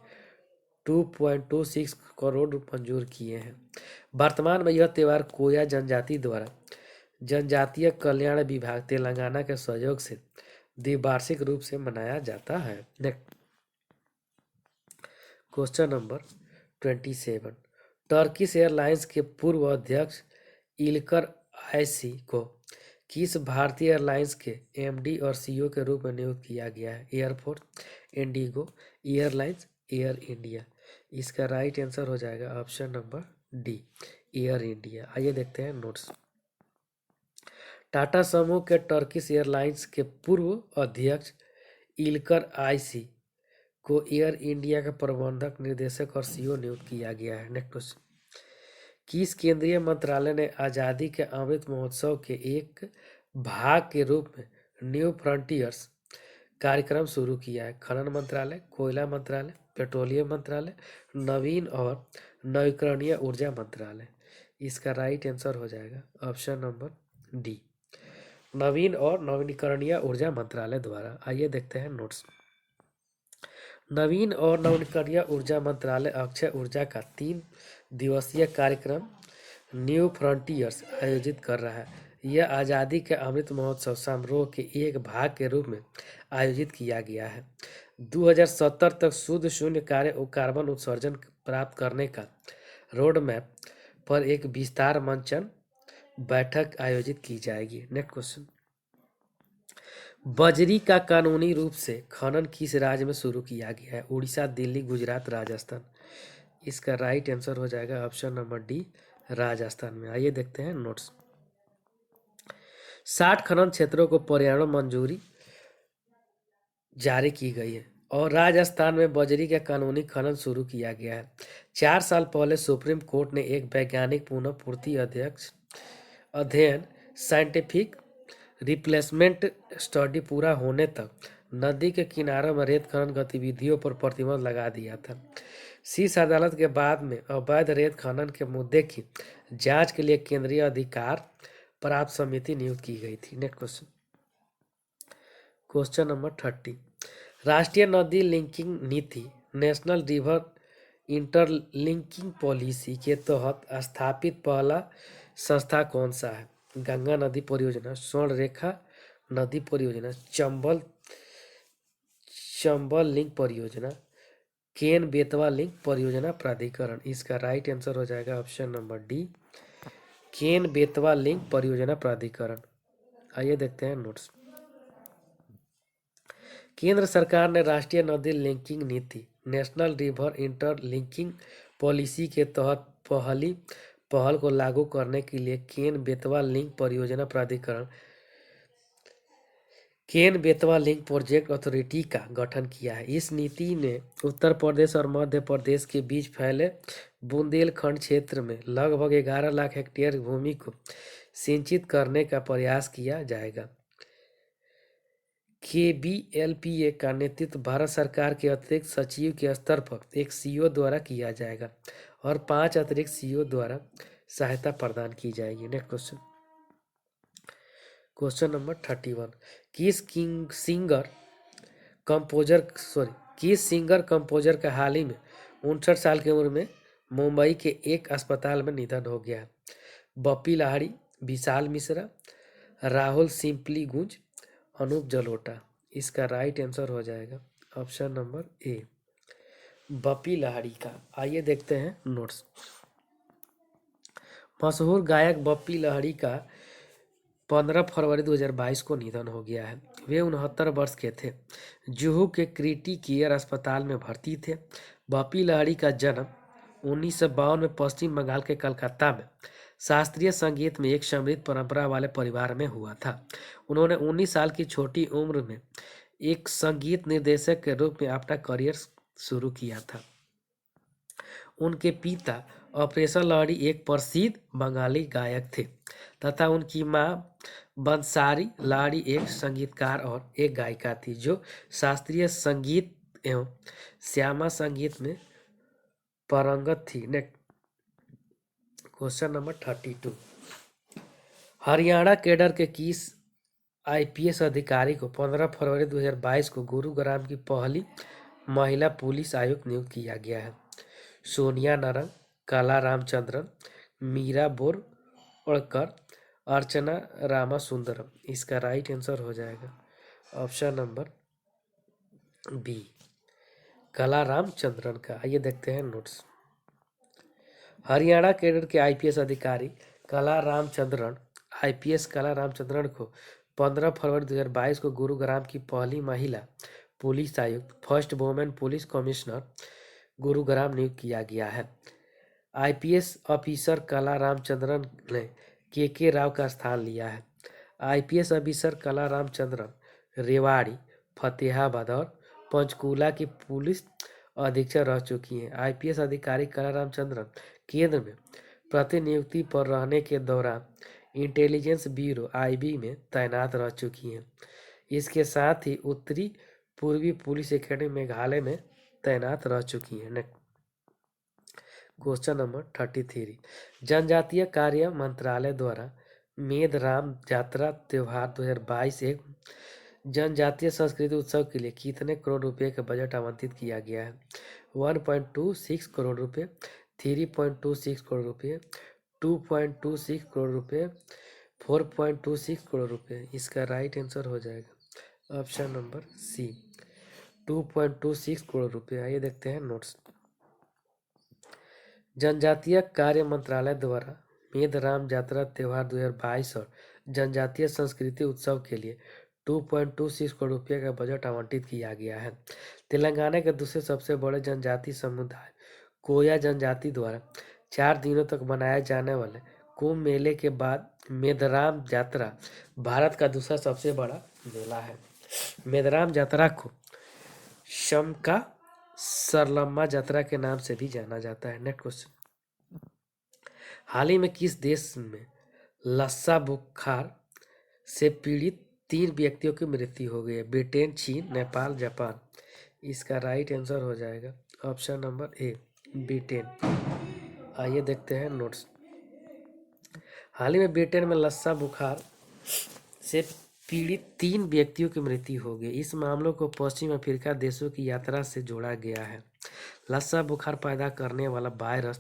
2.26 करोड़ मंजूर किए हैं। वर्तमान में यह त्यौहार कोया जनजाति द्वारा जनजातीय कल्याण विभाग तेलंगाना के सहयोग से द्विवार्षिक रूप से मनाया जाता है। क्वेश्चन नंबर 27, टर्किश एयरलाइंस के पूर्व अध्यक्ष इल्कर आयसी को किस भारतीय एयरलाइंस के एमडी और सीईओ के रूप में नियुक्त किया गया है? Air force, Indigo, airlines, air India. इसका राइट आंसर हो जाएगा option number D, air India. आइए देखते हैं नोट्स। टाटा समूह के टर्किश एयरलाइंस के पूर्व अध्यक्ष इल्कर आईसी को एयर इंडिया का प्रबंधक निर्देशक और सीईओ नियुक्त किया गया है। Next question. किस केंद्रीय मंत्रालय ने आज़ादी के अमृत महोत्सव के एक भाग के रूप में न्यू फ्रंटियर्स कार्यक्रम शुरू किया है? खनन मंत्रालय, कोयला मंत्रालय, पेट्रोलियम मंत्रालय, नवीन और नवीकरणीय ऊर्जा मंत्रालय। इसका राइट आंसर हो जाएगा ऑप्शन नंबर डी, नवीन और नवीकरणीय ऊर्जा मंत्रालय द्वारा। आइए देखते हैं नोट्स। नवीन और नवीकरणीय ऊर्जा मंत्रालय अक्षय ऊर्जा का 3 दिवसीय कार्यक्रम न्यू फ्रंटियर्स आयोजित कर रहा है। यह आज़ादी के अमृत महोत्सव समारोह के एक भाग के रूप में आयोजित किया गया है। 2070 तक शुद्ध शून्य कार्बन उत्सर्जन प्राप्त करने का रोड मैप पर एक विस्तार मंचन बैठक आयोजित की जाएगी। Next question. बजरी का कानूनी रूप से खनन किस राज्य में शुरू किया गया है? उड़ीसा, दिल्ली, गुजरात, राजस्थान। इसका राइट आंसर हो जाएगा ऑप्शन नंबर डी, राजस्थान में। आइए देखते हैं नोट्स। 60 खनन क्षेत्रों को पर्यावरण मंजूरी जारी की गई है और राजस्थान में बजरी का कानूनी खनन शुरू किया गया है। 4 साल पहले सुप्रीम कोर्ट ने एक वैज्ञानिक पुनः पूर्ति अध्ययन साइंटिफिक रिप्लेसमेंट स्टडी पूरा होने तक नदी के किनारों में रेत खनन गतिविधियों पर प्रतिबंध लगा दिया था। शीर्ष अदालत के बाद में अवैध रेत खनन के मुद्दे की जांच के लिए केंद्रीय अधिकार प्राप्त समिति नियुक्त की गई थी। Next question. Question number 30। राष्ट्रीय नदी लिंकिंग नीति नेशनल रिवर इंटरलिंकिंग पॉलिसी के तहत स्थापित पहला संस्था कौन सा है? गंगा नदी परियोजना, स्वर्ण रेखा नदी परियोजना, चंबल लिंक परियोजना, केन बेतवा लिंक परियोजना प्राधिकरण। इसका राइट आंसर हो जाएगा option number D, Ken Betwa link परियोजना प्राधिकरण। आइए देखते हैं नोट्स। केंद्र सरकार ने राष्ट्रीय नदी लिंकिंग नीति नेशनल रिवर इंटरलिंकिंग पॉलिसी के तहत पहल को लागू करने के लिए केन बेतवा लिंक परियोजना प्राधिकरण, Ken Betwa link project authority का गठन किया है। इस नीति ने उत्तर प्रदेश और मध्य प्रदेश के बीच फैले बुंदेलखंड क्षेत्र में लगभग 11 लाख हेक्टेयर भूमि को सिंचित करने का प्रयास किया जाएगा। KBLPA का नेतृत्व भारत सरकार के अतिरिक्त सचिव के स्तर पर एक सीईओ द्वारा किया जाएगा और 5 अतिरिक्त सीईओ द्वारा सहायता प्रदान की जाएगी। Next question. Question number 31। किस सिंगर कंपोजर का हाल ही में 59 साल की उम्र में मुंबई के एक अस्पताल में निधन हो गया है? बप्पी लाहिड़ी, विशाल मिश्रा, राहुल सिंपली गुंज, अनूप जलोटा। इसका राइट आंसर हो जाएगा ऑप्शन नंबर ए, बप्पी लाहिड़ी का। आइए देखते हैं नोट्स। मशहूर गायक बप्पी लाहिड़ी का 15 फरवरी 2022 को निधन हो गया है। वे 69 वर्ष के थे। जुहू के क्रिटी केयर अस्पताल में भर्ती थे। बप्पी लाहिड़ी का जन्म 1952 में पश्चिम बंगाल के कलकत्ता में शास्त्रीय संगीत में एक समृद्ध परंपरा वाले परिवार में हुआ था। उन्होंने 19 साल की छोटी उम्र में एक संगीत निर्देशक के रूप में अपना करियर शुरू किया था। उनके पिता ऑपरेशन लाहिड़ी एक प्रसिद्ध बंगाली गायक थे तथा उनकी मां बंसारी लाहिड़ी एक संगीतकार और एक गायिका थी जो शास्त्रीय संगीत एवं श्यामा संगीत में पारंगत थी। Next question number 32। Haryana cadre के किस IPS अधिकारी को 15 फरवरी 2022 को गुरुग्राम की पहली महिला पुलिस आयुक्त नियुक्त किया गया है? सोनिया नारंग, कला रामचंद्रन, मीरा बोरवणकर, अर्चना रामासुंदरम। इसका राइट आंसर हो जाएगा ऑप्शन नंबर बी, कला रामचंद्रन का। आइए देखते हैं नोट्स। हरियाणा कैडर के IPS अधिकारी IPS कला रामचंद्रन को 15 फरवरी 2022 को गुरुग्राम की पहली महिला पुलिस आयुक्त first women police commissioner Gurugram नियुक्त किया गया है। आईपीएस ऑफिसर कला रामचंद्रन ने के राव का स्थान लिया है। आईपीएस ऑफिसर कला रामचंद्रन रेवाड़ी, फतेहाबाद और पंचकूला की पुलिस अधीक्षक रह चुकी हैं। आईपीएस अधिकारी कला रामचंद्रन केंद्र में प्रतिनियुक्ति पर रहने के दौरान इंटेलिजेंस ब्यूरो आईबी में तैनात रह चुकी हैं। इसके साथ ही उत्तरी पूर्वी पुलिस एकेडमी मेघालय में तैनात रह चुकी हैं। क्वेश्चन नंबर 33, जनजातीय कार्य मंत्रालय द्वारा मेघराम यात्रा त्योहार 2022 एक जनजातीय संस्कृति उत्सव के लिए कितने करोड़ रुपए का बजट आवंटित किया गया है? 1.26 करोड़ रुपए, 3.26 करोड़ रुपए, 2.26 करोड़ रुपए, 4.26 करोड़ रुपए। इसका राइट आंसर हो जाएगा ऑप्शन नंबर सी, 2.26 करोड़ रुपए। आइए देखते हैं नोट्स। जनजातीय कार्य मंत्रालय द्वारा मेघराम यात्रा त्योहार 2022 और जनजातीय संस्कृति उत्सव के लिए 2.26 करोड़ रुपये का बजट आवंटित किया गया है। तेलंगाना के दूसरे सबसे बड़े जनजातीय समुदाय कोया जनजाति द्वारा 4 दिनों तक मनाए जाने वाले कुंभ मेले के बाद मेघराम यात्रा भारत का दूसरा सबसे बड़ा मेला है। मेघराम यात्रा को शमका सरलम्मा यात्रा के नाम से भी जाना जाता है। नेक्स्ट क्वेश्चन, हाल ही में किस देश में लस्सा बुखार से पीड़ित 3 व्यक्तियों की मृत्यु हो गई है? ब्रिटेन, चीन, नेपाल, जापान। इसका राइट आंसर हो जाएगा ऑप्शन नंबर ए, ब्रिटेन। आइए देखते हैं नोट्स। हाल ही में ब्रिटेन में लस्सा बुखार से पीड़ित 3 व्यक्तियों की मृत्यु हो गई। इस मामलों को पश्चिम अफ्रीका देशों की यात्रा से जोड़ा गया है। लस्सा बुखार पैदा करने वाला वायरस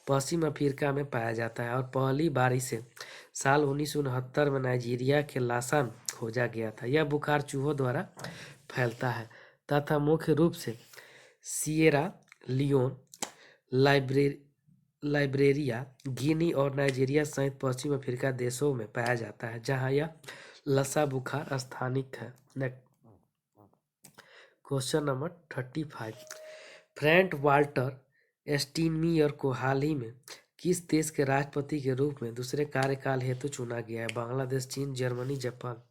पश्चिम अफ्रीका में पाया जाता है और पहली बार इसे साल 1969 में नाइजीरिया के लासा में खोजा गया था। यह बुखार चूहों द्वारा फैलता है तथा मुख्य रूप से सिएरा लियोन, लाइब्रेरिया, गिनी और नाइजीरिया सहित पश्चिम अफ्रीका देशों में पाया जाता है, जहां यह लस्सा बुखार स्थानिक है। Question number 35, Frank Walter Steinmeier को हाल ही में किस देश के राष्ट्रपति के रूप में दूसरे कार्यकाल हेतु चुना गया है? बांग्लादेश, चीन, जर्मनी, जापान।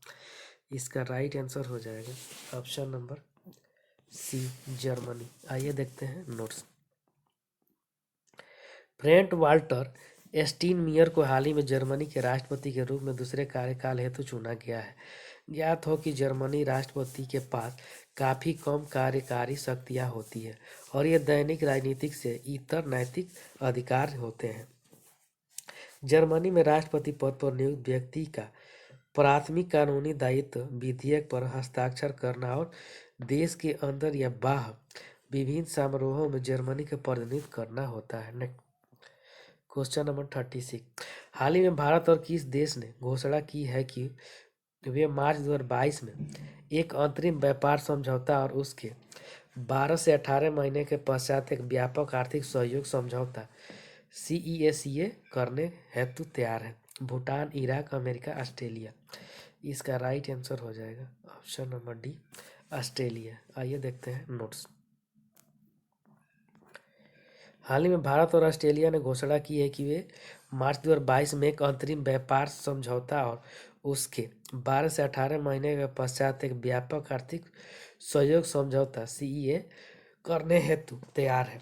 इसका राइट आंसर हो जाएगा ऑप्शन नंबर सी, जर्मनी। आइए देखते हैं नोट्स। फ्रैंक वाल्टर स्टीनमीयर को हाल ही में जर्मनी के राष्ट्रपति के रूप में दूसरे कार्यकाल हेतु चुना गया है। ज्ञात हो कि जर्मनी राष्ट्रपति के पास काफ़ी कम कार्यकारी शक्तियाँ होती है और ये दैनिक राजनीतिक से इतर नैतिक अधिकार होते हैं। जर्मनी में राष्ट्रपति पद पर नियुक्त व्यक्ति का प्राथमिक कानूनी दायित्व विधेयक पर हस्ताक्षर करना और देश के अंदर या बाहर विभिन्न समारोहों में जर्मनी का प्रतिनिधित्व करना होता है। क्वेश्चन नंबर 36, हाल ही में भारत और किस देश ने घोषणा की है कि वे मार्च 2022 में एक अंतरिम व्यापार समझौता और उसके 12 से 18 महीने के पश्चात एक व्यापक आर्थिक सहयोग समझौता CESA करने हेतु तैयार है? Bhutan, Iraq, America, Australia. इसका राइट आंसर हो जाएगा ऑप्शन नंबर डी, ऑस्ट्रेलिया। आइए देखते हैं नोट्स। हाल ही में भारत और ऑस्ट्रेलिया ने घोषणा की है कि वे मार्च 2022 में एक अंतरिम व्यापार समझौता और उसके 12 से 18 महीने के पश्चात एक व्यापक आर्थिक सहयोग समझौता CEA करने हेतु तैयार है।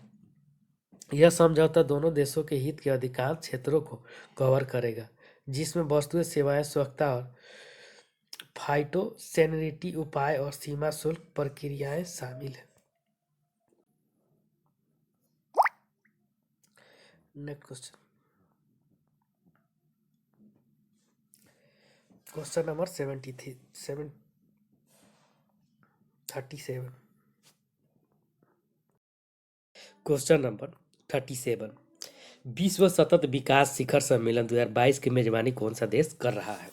यह समझौता दोनों देशों के हित के अधिकांश क्षेत्रों को कवर करेगा, जिसमें वस्तुएं, सेवाएं, सुरक्षा और फाइटोसैनिटरी उपाय और सीमा शुल्क प्रक्रियाएं शामिल हैं। Next question, question number 37। Question number 37, विश्व सतत विकास शिखर सम्मेलन 2022 की मेजबानी कौन सा देश कर रहा है?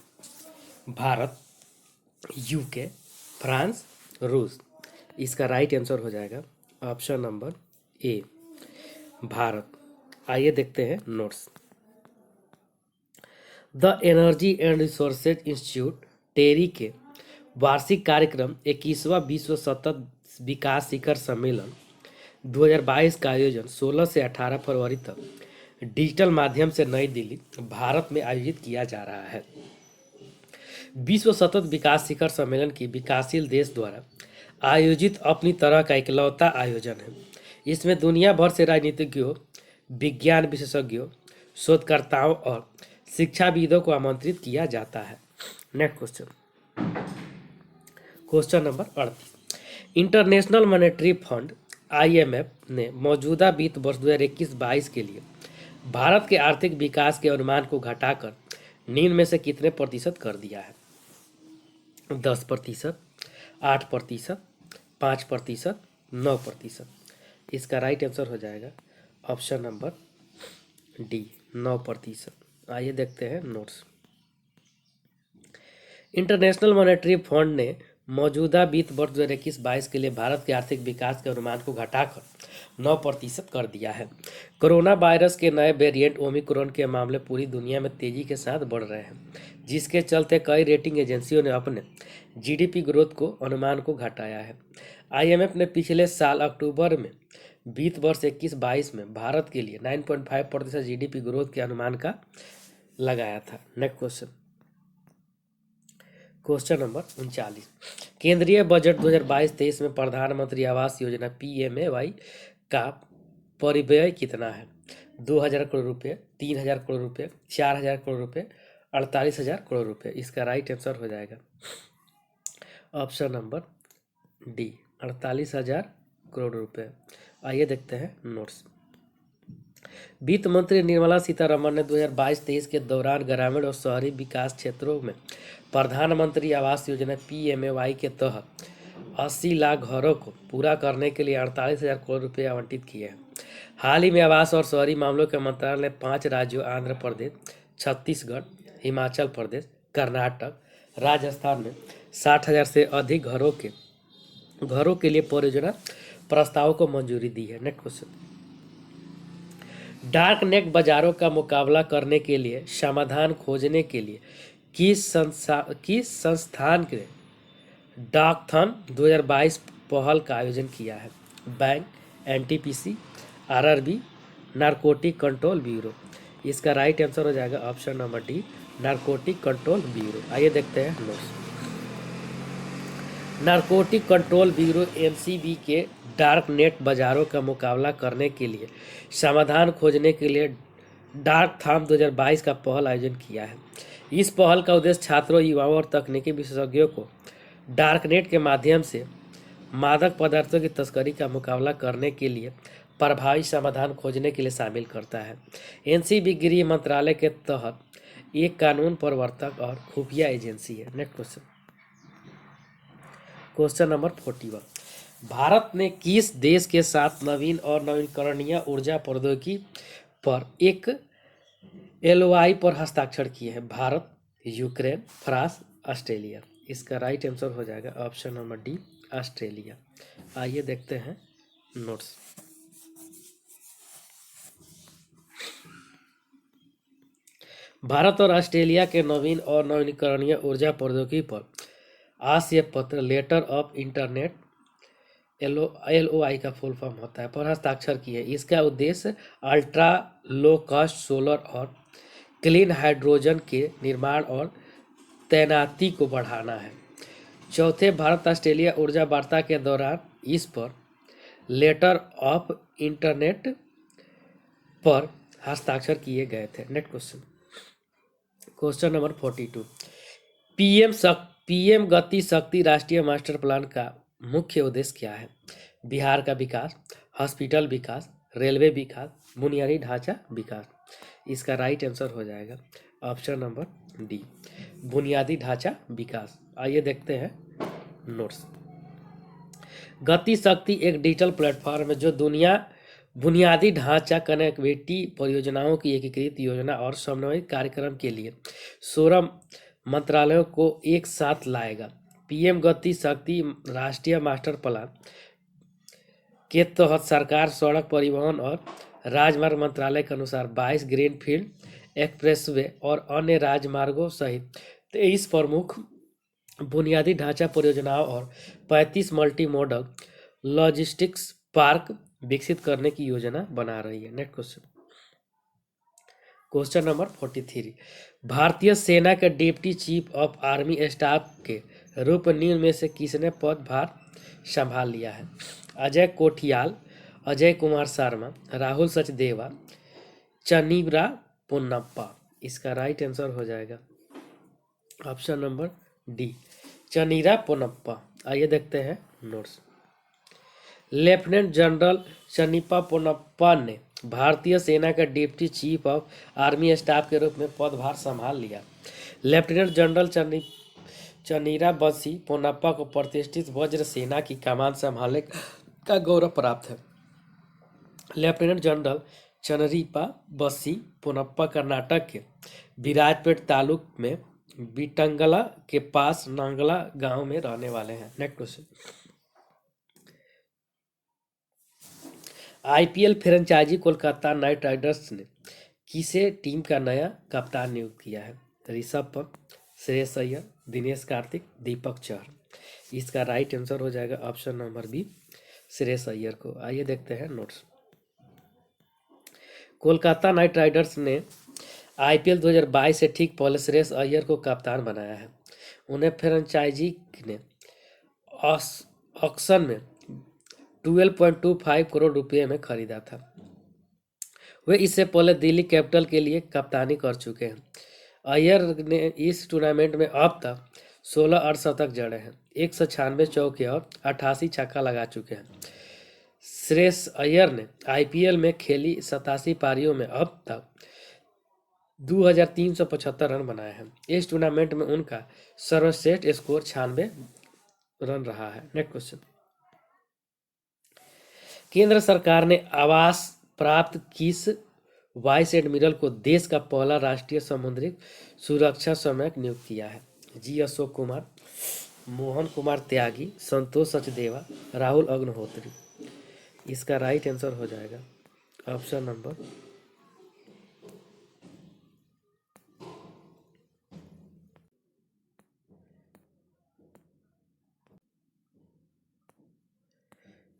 भारत, UK, फ्रांस, रूस। इसका राइट आंसर हो जाएगा ऑप्शन नंबर ए, भारत। आइए देखते हैं notes. The energy and resources institute TERI के वार्षिक कार्यक्रम 21वां विश्व सतत विकास शिखर सम्मेलन 2022 का आयोजन 16 से 18 फरवरी तक डिजिटल माध्यम से नई दिल्ली, भारत में आयोजित किया जा रहा है। विश्व सतत विकास शिखर सम्मेलन की विकासशील देश द्वारा आयोजित अपनी तरह का इकलौता आयोजन है। इसमें दुनिया भर से राजनीतिज्ञों, विज्ञान विशेषज्ञों, शोधकर्ताओं और शिक्षाविदों को आमंत्रित किया जाता है। Next question, question number 38। International monetary fund IMF ने मौजूदा वित्त वर्ष 2021-22 के लिए भारत के आर्थिक विकास के अनुमान को घटाकर निम्न में से कितने प्रतिशत कर दिया है? 10%, 8%, 5%, 9%। इसका राइट आंसर हो जाएगा ऑप्शन नंबर डी, 9%। आइए देखते हैं नोट्स। इंटरनेशनल मॉनेटरी फंड ने मौजूदा वित्त वर्ष 2021-22 के लिए भारत के आर्थिक विकास के अनुमान को घटाकर 9% कर दिया है। कोरोना वायरस के नए वेरिएंट ओमिक्रॉन के मामले पूरी दुनिया में तेजी के साथ बढ़ रहे हैं, जिसके चलते कई रेटिंग एजेंसियों ने अपने GDP ग्रोथ को अनुमान को घटाया है। IMF ने पिछले साल अक्टूबर में वित्त वर्ष 21-22 में भारत के लिए 9.5% GDP ग्रोथ के अनुमान का लगाया था। Next question, question number 39। केंद्रीय बजट 2022-23 में प्रधानमंत्री आवास योजना PMAY का परिव्यय कितना है? 2,000 करोड़ रुपये, 3,000 करोड़ रुपये, 4,000 करोड़ रुपये, 48,000 करोड़ रुपये। इसका राइट आंसर हो जाएगा ऑप्शन नंबर डी, 48,000 करोड़ रुपये। आइए देखते हैं नोट्स। वित्त मंत्री निर्मला सीतारमण ने 2022-23 के दौरान ग्रामीण और शहरी विकास क्षेत्रों में प्रधानमंत्री आवास योजना PMAY के तहत 80 लाख घरों को पूरा करने के लिए 48,000 करोड़ रुपये आवंटित किए हैं। हाल ही में आवास और शहरी मामलों के मंत्रालय ने 5 राज्यों आंध्र प्रदेश, छत्तीसगढ़, हिमाचल प्रदेश, कर्नाटक, राजस्थान में 60,000 से अधिक घरों के लिए परियोजना प्रस्तावों को मंजूरी दी है। नेक्स्ट क्वेश्चन, डार्क नेट बाजारों का मुकाबला करने के लिए समाधान खोजने के लिए किस संस्थान ने डाकथन 2022 पहल का आयोजन किया है? Bank, NTPC, RRB, narcotic control bureau. इसका राइट आंसर हो जाएगा option number D, narcotic control bureau. आइए देखते हैं notes. Narcotic control bureau NCB के डार्क नेट बाजारों का मुकाबला करने के लिए समाधान खोजने के लिए डार्क थाम 2022 का पहल आयोजन किया है। इस पहल का उद्देश्य छात्रों, युवाओं और तकनीकी विशेषज्ञों को डार्क नेट के माध्यम से मादक पदार्थों की तस्करी का मुकाबला करने के लिए प्रभावी समाधान खोजने के लिए शामिल करता है। NCB गृह मंत्रालय के तहत एक कानून प्रवर्तक और खुफिया एजेंसी है। Next question, question number 41। Bharat ने किस देश के साथ नवीन और नवीकरणीय ऊर्जा प्रौद्योगिकी पर एक LOI पर हस्ताक्षर किए हैं? Bharat, Ukraine, France, Australia. इसका राइट आंसर हो जाएगा ऑप्शन नंबर डी, ऑस्ट्रेलिया। आइए देखते हैं नोट्स। भारत और ऑस्ट्रेलिया के नवीन और नवीकरणीय ऊर्जा प्रौद्योगिकी पर आशय पत्र, लेटर ऑफ इंटरनेट, LOI का फुल फॉर्म होता है, पर हस्ताक्षर किए। इसका उद्देश्य अल्ट्रा लो कॉस्ट सोलर और क्लीन हाइड्रोजन के निर्माण और तैनाती को बढ़ाना है। चौथे भारत ऑस्ट्रेलिया ऊर्जा वार्ता के दौरान इस पर लेटर ऑफ इंटरनेट पर हस्ताक्षर किए गए थे। Next question, question number 42। PM गति शक्ति राष्ट्रीय मास्टर प्लान का मुख्य उद्देश्य क्या है? बिहार का विकास, हॉस्पिटल विकास, रेलवे विकास, बुनियादी ढांचा विकास। इसका राइट आंसर हो जाएगा ऑप्शन नंबर डी, बुनियादी ढांचा विकास। आइए देखते हैं नोट्स। गति शक्ति एक डिजिटल प्लेटफॉर्म है जो बुनियादी ढांचा कनेक्टिविटी परियोजनाओं की एकीकृत योजना और समन्वित कार्यक्रम के लिए 16 मंत्रालयों को एक साथ लाएगा। PM गति शक्ति राष्ट्रीय मास्टर प्लान के तहत सरकार सड़क परिवहन और राजमार्ग मंत्रालय के अनुसार 22 ग्रीनफील्ड एक्सप्रेसवे और अन्य राजमार्गों सहित 23 प्रमुख बुनियादी ढांचा परियोजनाओं और 35 मल्टी मॉडल लॉजिस्टिक्स पार्क विकसित करने की योजना बना रही है। नेक्स्ट क्वेश्चन, क्वेश्चन नंबर 43, भारतीय सेना के deputy chief of army staff के रूप में निम्न में से किसने पदभार संभाल लिया है? अजय कोठियाल, अजय कुमार शर्मा, राहुल सचदेवा, चनीरा पोन्नप्पा। इसका राइट आंसर हो जाएगा option number D, Chanira Ponnappa. आइए देखते हैं नोट्स। लेफ्टिनेंट जनरल चन्नीप्पा पोन्नप्पा ने भारतीय सेना के deputy chief of army staff के रूप में पदभार संभाल लिया। लेफ्टिनेंट जनरल चनीरा बसी पोन्नप्पा को प्रतिष्ठित वज्र सेना की कमान संभालने का गौरव प्राप्त है। लेफ्टिनेंट जनरल चनरीपा बसी पोन्नप्पा कर्नाटक के विराजपेट तालुक में बिटंगला के पास नांगला गांव में रहने वाले हैं। Next question, IPL franchise Kolkata knight riders ने किसे टीम का नया कप्तान नियुक्त किया है? ऋषभ पंत, श्रेयस अय्यर, दिनेश कार्तिक, दीपक चहर। इसका राइट आंसर हो जाएगा option number B, Shreyas Iyer को। आइए देखते हैं नोट्स। कोलकाता नाइट राइडर्स ने आईपीएल 2022 से ठीक पहले श्रेयस अय्यर को कप्तान बनाया है। उन्हें फ्रेंचाइजी ने ऑक्शन में 12.25 करोड़ रुपए में खरीदा था। वे इससे पहले दिल्ली कैपिटल के लिए कप्तानी कर चुके हैं। अय्यर ने इस टूर्नामेंट में अब तक 16 अर्धशतक जड़े हैं, 196 चौके और 88 छक्का लगा चुके हैं। श्रेयस अय्यर ने आईपीएल में खेली 87 पारियों में अब तक 2375 रन बनाए हैं। इस टूर्नामेंट में उनका सर्वश्रेष्ठ स्कोर 96 रन रहा है। नेक्स्ट क्वेश्चन, केंद्र सरकार ने आवास प्राप्त किस वाइस एडमिरल को देश का पहला राष्ट्रीय समुद्री सुरक्षा समयक नियुक्त किया है? जी अशोक कुमार, मोहन कुमार त्यागी, संतोष सचदेवा, राहुल अग्निहोत्री। इसका राइट आंसर हो जाएगा ऑप्शन नंबर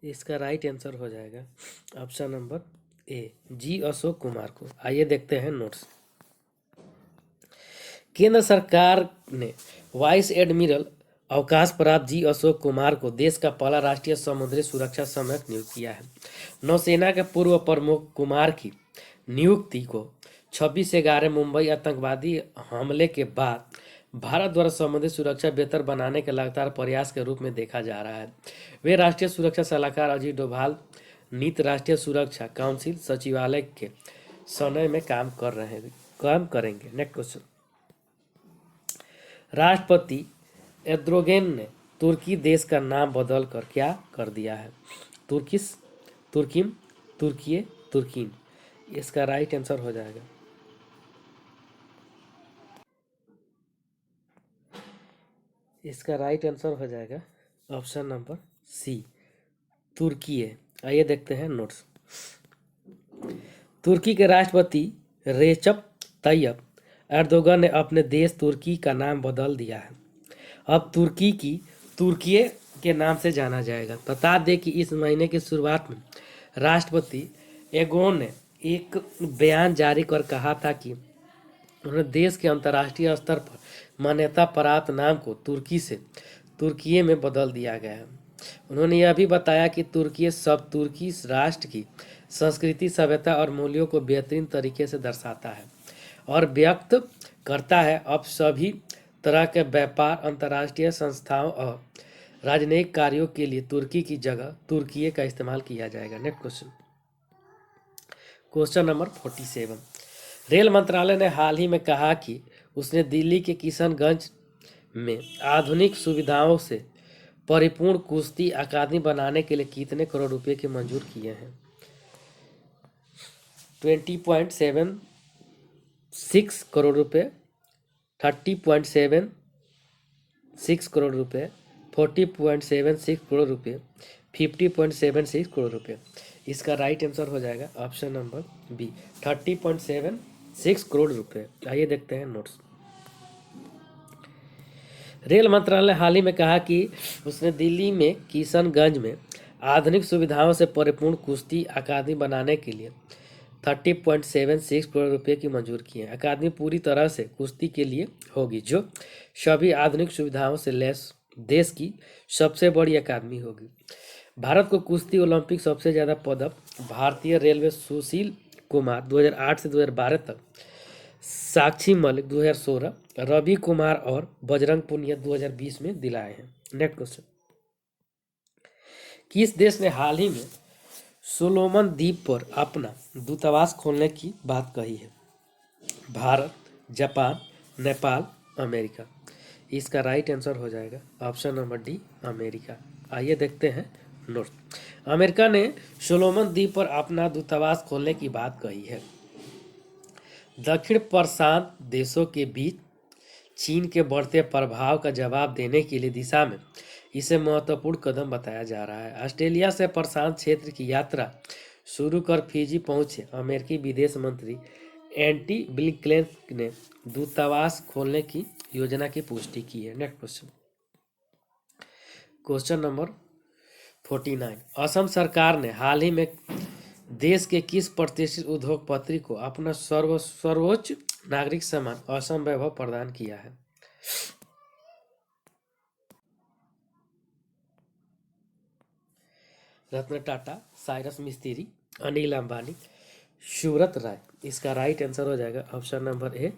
इसका राइट आंसर हो जाएगा ऑप्शन नंबर ए, जी अशोक कुमार को। आइए देखते हैं नोट्स। केंद्र सरकार ने वाइस एडमिरल अवकाश प्राप्त जी अशोक कुमार को देश का पहला राष्ट्रीय समुद्री सुरक्षा समयक नियुक्त किया है। नौसेना के पूर्व प्रमुख कुमार की नियुक्ति को 26/11 मुंबई आतंकवादी हमले के बाद भारत द्वारा समुद्री सुरक्षा बेहतर बनाने के लगातार प्रयास के रूप में देखा जा रहा है। वे राष्ट्रीय सुरक्षा सलाहकार अजीत डोभाल नीति राष्ट्रीय सुरक्षा काउंसिल सचिवालय के समय में काम करेंगे। नेक्स्ट क्वेश्चन, राष्ट्रपति एर्दोगन ने तुर्की देश का नाम बदल कर क्या कर दिया है? Turkis, Turkim, Turkiye, Turkin. इसका राइट आंसर हो जाएगा ऑप्शन नंबर सी, तुर्कीए। आइए देखते हैं नोट्स। तुर्की के राष्ट्रपति रेचप तैयब एर्दोगन ने अपने देश तुर्की का नाम बदल दिया है। अब तुर्कीए के नाम से जाना जाएगा। बता दें कि इस महीने की शुरुआत में राष्ट्रपति एर्दोगन ने एक बयान जारी कर कहा था कि उन्हें देश के अंतर्राष्ट्रीय स्तर पर मान्यता प्राप्त नाम को तुर्की से तुर्कीए में बदल दिया गया है। उन्होंने यह भी बताया कि तुर्की शब्द तुर्की राष्ट्र की संस्कृति, सभ्यता और मूल्यों को बेहतरीन तरीके से दर्शाता है और व्यक्त करता है। अब सभी तरह के व्यापार, अंतर्राष्ट्रीय संस्थाओं और राजनयिक कार्यों के लिए तुर्की की जगह तुर्कीए का इस्तेमाल किया जाएगा। Next question, question number 47, rail मंत्रालय ने हाल ही में कहा कि उसने दिल्ली के किशनगंज में आधुनिक सुविधाओं से परिपूर्ण कुश्ती अकादमी बनाने के लिए कितने करोड़ रुपए के मंजूर किए हैं? 20.76 करोड़ रुपए, 30.76 करोड़ रुपए, 40.76 करोड़ रुपए, 50.76 करोड़ रुपए। इसका राइट आंसर हो जाएगा ऑप्शन नंबर बी, 30.76 करोड़ रुपए। आइए देखते हैं नोट्स। रेल मंत्रालय हाल ही में कहा कि उसने दिल्ली में किशनगंज में आधुनिक सुविधाओं से परिपूर्ण कुश्ती अकादमी बनाने के लिए 30.76 करोड़ रुपए की मंजूर की है। अकादमी पूरी तरह से कुश्ती के लिए होगी, जो सभी आधुनिक सुविधाओं से लैस देश की सबसे बड़ी अकादमी होगी। भारत को कुश्ती ओलंपिक सबसे ज़्यादा पदक भारतीय रेलवे सुशील कुमार 2008 से 2012 तक, साक्षी मलिक 2016, रवि कुमार और बजरंग पुनिया 2020 में दिलाए हैं। नेक्स्ट क्वेश्चन, किस देश ने हाल ही में सोलोमन द्वीप पर अपना दूतावास खोलने की बात कही है? Bharat, Japan, Nepal, America. इसका राइट आंसर हो जाएगा ऑप्शन नंबर डी, अमेरिका। आइए देखते हैं नोट्स। अमेरिका ने सोलोमन द्वीप पर अपना दूतावास खोलने की बात कही है। दक्षिण प्रशांत देशों के बीच चीन के बढ़ते प्रभाव का जवाब देने की दिशा में इसे महत्वपूर्ण कदम बताया जा रहा है। ऑस्ट्रेलिया से प्रशांत क्षेत्र की यात्रा शुरू कर फिजी पहुंचे अमेरिकी विदेश मंत्री एंटी ब्लिंकेन ने दूतावास खोलने की योजना की पुष्टि की है। Next question, question number 49, Assam सरकार ने हाल ही में देश के किस प्रतिष्ठित उद्योगपति को अपना सर्वोच्च नागरिक सम्मान असम वैभव प्रदान किया है? रतन टाटा, साइरस मिस्त्री, अनिल अंबानी, सुब्रत राय। इसका राइट आंसर हो जाएगा ऑप्शन नंबर ए,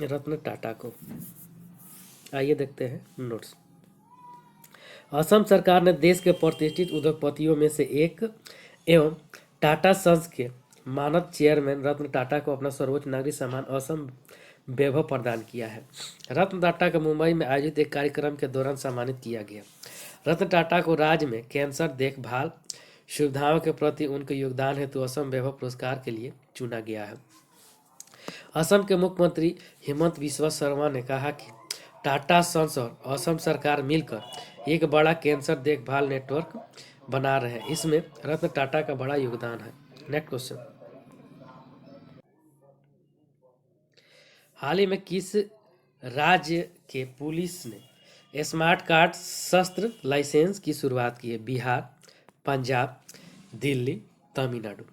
रतन टाटा को। आइए देखते हैं नोट्स। असम सरकार ने देश के प्रतिष्ठित उद्योगपतियों में से एक एवं टाटा सन्स के मानद चेयरमैन रतन टाटा को अपना सर्वोच्च नागरिक सम्मान असम वैभव प्रदान किया है। रतन टाटा को मुंबई में आयोजित एक कार्यक्रम के दौरान सम्मानित किया गया। रतन टाटा को राज्य में कैंसर देखभाल सुविधाओं के प्रति उनके योगदान हेतु असम वैभव पुरस्कार के लिए चुना गया है। असम के मुख्यमंत्री हेमंत बिस्वा शर्मा ने कहा कि टाटा सन्स और असम सरकार मिलकर एक बड़ा कैंसर देखभाल नेटवर्क बना रहे हैं। इसमें रतन टाटा का बड़ा योगदान है। नेक्स्ट क्वेश्चन, हाल ही में किस राज्य के पुलिस ने स्मार्ट कार्ड शस्त्र लाइसेंस की शुरुआत की है? बिहार, पंजाब, दिल्ली, तमिलनाडु।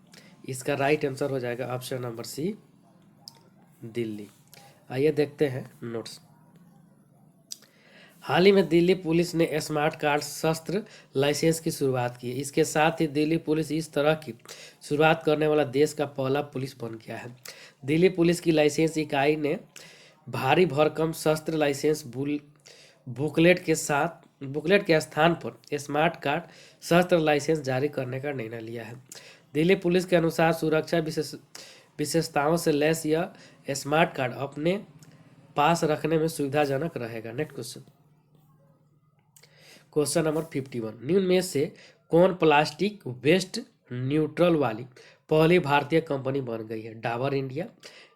इसका राइट आंसर हो जाएगा ऑप्शन नंबर सी, दिल्ली। आइए देखते हैं नोट्स। हाल ही में दिल्ली पुलिस ने स्मार्ट कार्ड शस्त्र लाइसेंस की शुरुआत की है। इसके साथ ही दिल्ली पुलिस इस तरह की शुरुआत करने वाला देश का पहला पुलिस बन गया है। दिल्ली पुलिस की लाइसेंस इकाई ने भारी भरकम शस्त्र लाइसेंस बुकलेट के स्थान पर स्मार्ट कार्ड शस्त्र लाइसेंस जारी करने का निर्णय लिया है। दिल्ली पुलिस के अनुसार सुरक्षा विशेषताओं से लैस यह स्मार्ट कार्ड अपने पास रखने में सुविधाजनक रहेगा। नेक्स्ट क्वेश्चन, क्वेश्चन नंबर 51, निम्न में से कौन प्लास्टिक वेस्ट न्यूट्रल वाली पहली भारतीय कंपनी बन गई है? डाबर इंडिया,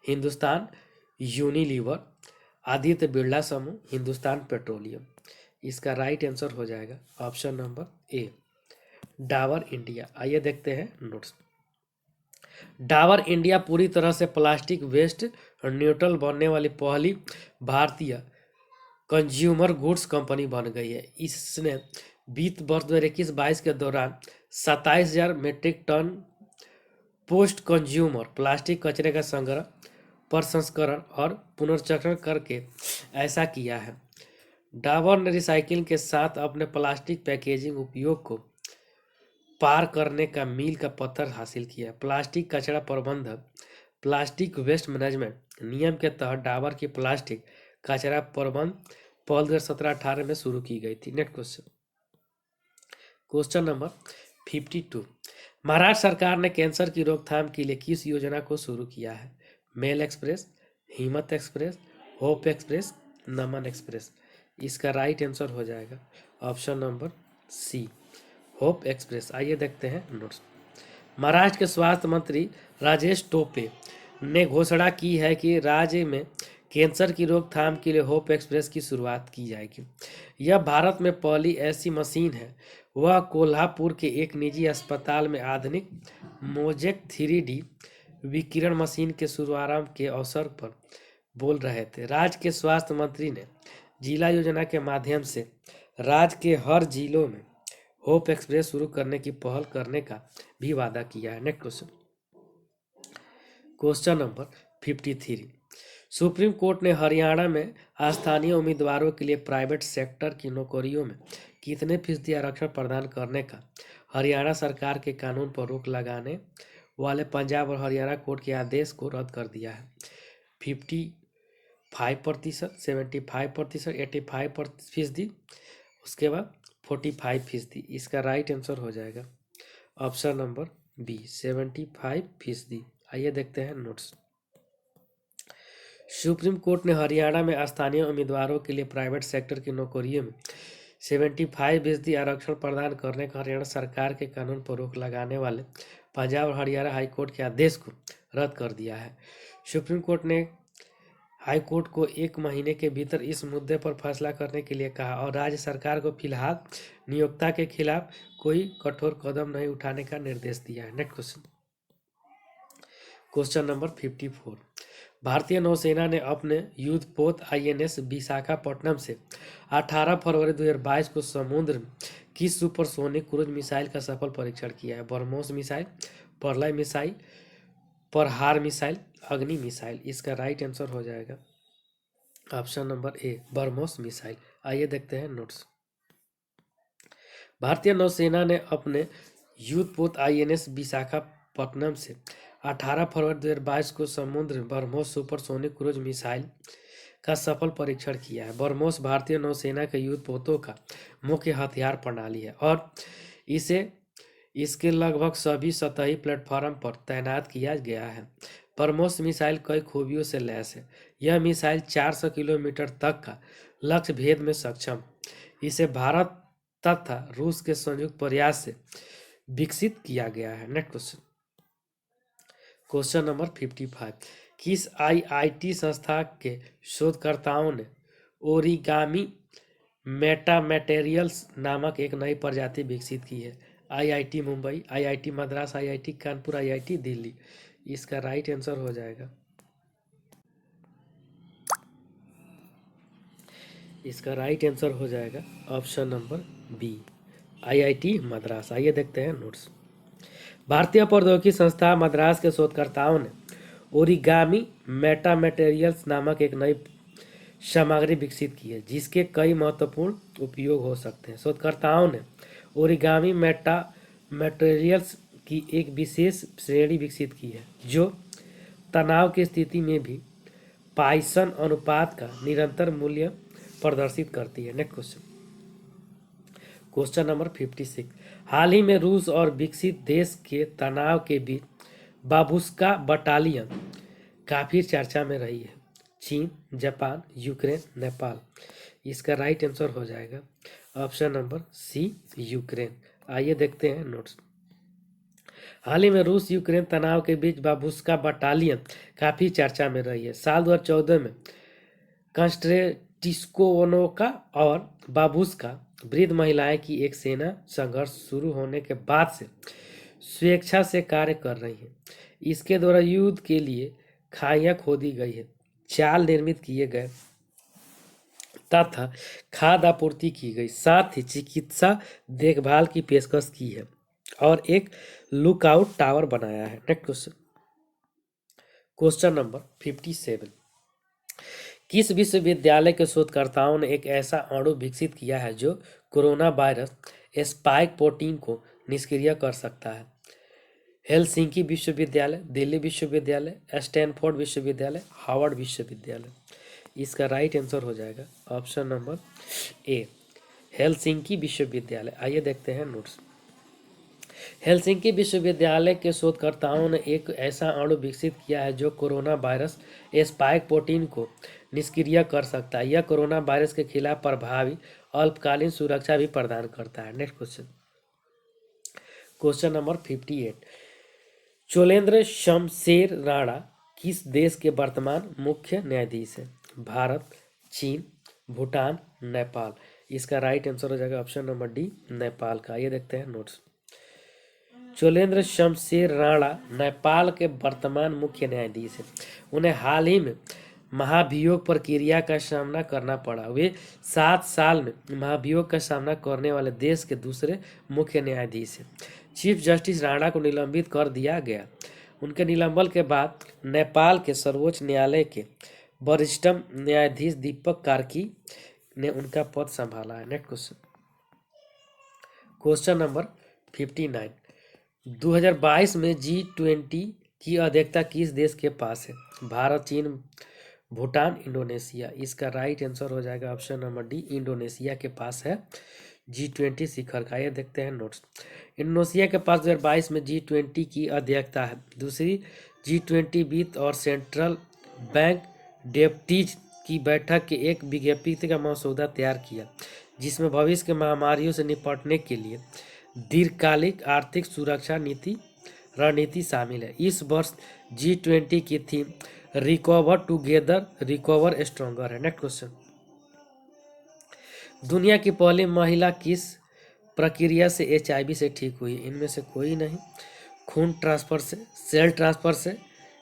हिंदुस्तान यूनिलीवर, आदित्य बिरला समूह, हिंदुस्तान पेट्रोलियम। इसका राइट आंसर हो जाएगा ऑप्शन नंबर ए, डाबर इंडिया। आइए देखते हैं नोट्स। डाबर इंडिया पूरी तरह से प्लास्टिक वेस्ट न्यूट्रल बनने वाली पहली भारतीय कंज्यूमर गुड्स कंपनी बन गई है। इसने वित्त वर्ष 2021-22 के दौरान 27,000 metric ton post consumer plastic कचरे का संग्रह, प्रसंस्करण और पुनर्चक्रण करके ऐसा किया है। डाबर ने रिसाइकिलिंग के साथ अपने प्लास्टिक पैकेजिंग उपयोग को पार करने का मील का पत्थर हासिल किया है। प्लास्टिक कचरा प्रबंधन प्लास्टिक वेस्ट मैनेजमेंट नियम के तहत डाबर की प्लास्टिक कचरा प्रबंधन पहल 2017-18 में शुरू की गई थी। Next question, question number 52, Maharashtra सरकार ने कैंसर की रोकथाम के लिए किस योजना को शुरू किया है? Mail express, Himmat express, hope express, Naman express. इसका राइट आंसर हो जाएगा option number C, hope express. आइए देखते हैं नोट्स। महाराष्ट्र के स्वास्थ्य मंत्री राजेश टोपे ने घोषणा की है कि राज्य में कैंसर की रोकथाम के लिए होप एक्सप्रेस की शुरुआत की जाएगी। यह भारत में पहली ऐसी मशीन है। वह कोल्हापुर के एक निजी अस्पताल में आधुनिक मोजेक 3D विकिरण मशीन के शुभारंभ के अवसर पर बोल रहे थे। राज्य के स्वास्थ्य मंत्री ने जिला योजना के माध्यम से राज्य के हर जिलों में होप एक्सप्रेस शुरू करने की पहल करने का भी वादा किया है। Next question, question number 53। Supreme court ने हरियाणा में स्थानीय उम्मीदवारों के लिए प्राइवेट सेक्टर की नौकरियों में कितने फीसदी आरक्षण प्रदान करने का हरियाणा सरकार के कानून पर रोक लगाने वाले पंजाब और हरियाणा कोर्ट के आदेश को रद्द कर दिया है। 55%, 75%, 85%, उसके बाद 45%। इसका राइट आंसर हो जाएगा ऑप्शन नंबर बी 75%। आइए देखते हैं नोट्स। सुप्रीम कोर्ट ने हरियाणा में स्थानीय उम्मीदवारों के लिए प्राइवेट सेक्टर की नौकरियों में 75% आरक्षण प्रदान करने का हरियाणा सरकार के कानून पर रोक लगाने वाले पंजाब और हरियाणा हाईकोर्ट के आदेश को रद्द कर दिया है। सुप्रीम कोर्ट ने हाईकोर्ट को 1 महीने के भीतर इस मुद्दे पर फैसला करने के लिए कहा और राज्य सरकार को फिलहाल नियोक्ता के खिलाफ कोई कठोर कदम नहीं उठाने का निर्देश दिया है। Next question, question number 54। भारतीय नौसेना ने अपने युद्धपोत INS विशाखापट्टनम से 18 फरवरी 2022 को समुद्र में किस सुपरसोनिक क्रूज मिसाइल का सफल परीक्षण किया है? ब्रह्मोस मिसाइल, प्रलय मिसाइल, प्रहार मिसाइल, अग्नि मिसाइल। इसका राइट आंसर हो जाएगा ऑप्शन नंबर ए ब्रह्मोस मिसाइल। आइए देखते हैं नोट्स। भारतीय नौसेना ने अपने युद्धपोत INS विशाखापट्टनम से 18 फरवरी 2022 को समुद्र में ब्रह्मोस सुपरसोनिक क्रूज मिसाइल का सफल परीक्षण किया है। ब्रह्मोस भारतीय नौसेना के युद्धपोतों का मुख्य हथियार प्रणाली है और इसे इसके लगभग सभी सतही प्लेटफॉर्म पर तैनात किया गया है। ब्रह्मोस मिसाइल कई खूबियों से लैस है। यह मिसाइल 400 किलोमीटर तक का लक्ष्य भेद में सक्षम। इसे भारत तथा रूस के संयुक्त प्रयास से विकसित किया गया है। Next question, question number 55। किस IIT संस्था के शोधकर्ताओं ने ओरिगामी मेटामेटेरियल्स नामक एक नई प्रजाति विकसित की है? IIT Mumbai, IIT Madras, IIT Kanpur, IIT Delhi. इसका राइट आंसर हो जाएगा इसका राइट आंसर हो जाएगा option number B IIT Madras. आइए देखते हैं नोट्स। भारतीय प्रौद्योगिकी संस्था मद्रास के शोधकर्ताओं ने ओरिगामी मेटामेटेरियल्स नामक एक नई सामग्री विकसित की है जिसके कई महत्वपूर्ण उपयोग हो सकते हैं। शोधकर्ताओं ने ओरिगामी मेटेरियल्स की एक विशेष श्रेणी विकसित की है जो तनाव की स्थिति में भी पाइसन अनुपात का निरंतर मूल्य प्रदर्शित करती है। Next question, question number 56। हाल ही में रूस और विकसित देश के तनाव के बीच बाबुस्का बटालियन काफी चर्चा में रही है। चीन, जापान, यूक्रेन, नेपाल। इसका राइट आंसर हो जाएगा ऑप्शन नंबर सी यूक्रेन। आइए देखते हैं नोट्स। हाल ही में रूस यूक्रेन तनाव के बीच बाबुस्का बटालियन काफी चर्चा में रही है। साल 2014 में कंस्ट्रेटिस्कोवनोका और बाबुस्का वृद्ध महिलाएं की एक सेना संघर्ष शुरू होने के बाद से स्वेच्छा से कार्य कर रही हैं। इसके द्वारा युद्ध के लिए खाइयां खोदी गई है, चाल निर्मित किए गए तथा खाद्य आपूर्ति की गई, साथ ही चिकित्सा देखभाल की पेशकश की है और एक लुकआउट टावर बनाया है। Next question, question number 57। किस विश्वविद्यालय के शोधकर्ताओं ने एक ऐसा अणु विकसित किया है जो कोरोना वायरस स्पाइक प्रोटीन को निष्क्रिय कर सकता है? हेलसिंकी विश्वविद्यालय, दिल्ली विश्वविद्यालय, स्टैनफोर्ड विश्वविद्यालय, हार्वर्ड विश्वविद्यालय। इसका राइट आंसर हो जाएगा ऑप्शन नंबर ए हेलसिंकी विश्वविद्यालय। आइए देखते हैं नोट्स। हेलसिंकी विश्वविद्यालय के शोधकर्ताओं ने एक ऐसा अणु विकसित किया है जो कोरोना वायरस स्पाइक प्रोटीन को निष्क्रिय कर सकता है। यह कोरोना वायरस के खिलाफ प्रभावी अल्पकालीन सुरक्षा भी प्रदान करता है। Next question, question number 58। Cholendra Shamsher Rana किस देश के वर्तमान मुख्य न्यायाधीश है? भारत, चीन, भूटान, नेपाल। इसका राइट आंसर हो जाएगा ऑप्शन नंबर डी नेपाल का। आइए देखते हैं नोट्स। चोलेंद्र शमशेर राणा नेपाल के वर्तमान मुख्य न्यायाधीश है। उन्हें हाल ही में महाभियोग प्रक्रिया का सामना करना पड़ा। वे 7 साल में महाभियोग का सामना करने वाले देश के दूसरे मुख्य न्यायाधीश हैं। चीफ जस्टिस राणा को निलंबित कर दिया गया। उनके निलंबन के बाद नेपाल के सर्वोच्च न्यायालय के वरिष्ठतम न्यायाधीश दीपक कार्की ने उनका पद संभाला है। Next question, question number 59। 2022 में G20 की अध्यक्षता किस देश के पास है? भारत, चीन, भूटान, इंडोनेशिया। इसका राइट आंसर हो जाएगा ऑप्शन नंबर डी, इंडोनेशिया के पास है G20 शिखर का। ये देखते हैं नोट्स। इंडोनेशिया के पास 2022 में G20 की अध्यक्षता है। दूसरी G20 वित्त और सेंट्रल बैंक डेप्टीज की बैठक के एक विज्ञप्ति का मसौदा तैयार किया, जिसमें भविष्य के महामारियों से निपटने के लिए दीर्घकालिक आर्थिक सुरक्षा रणनीति शामिल है। इस वर्ष G20 की theme recover together recover stronger है। नेक्स्ट क्वेश्चन, दुनिया की पहली महिला किस प्रक्रिया से HIV से ठीक हुई? इनमें से कोई नहीं। खून ट्रांसफर से, सेल ट्रांसफर से,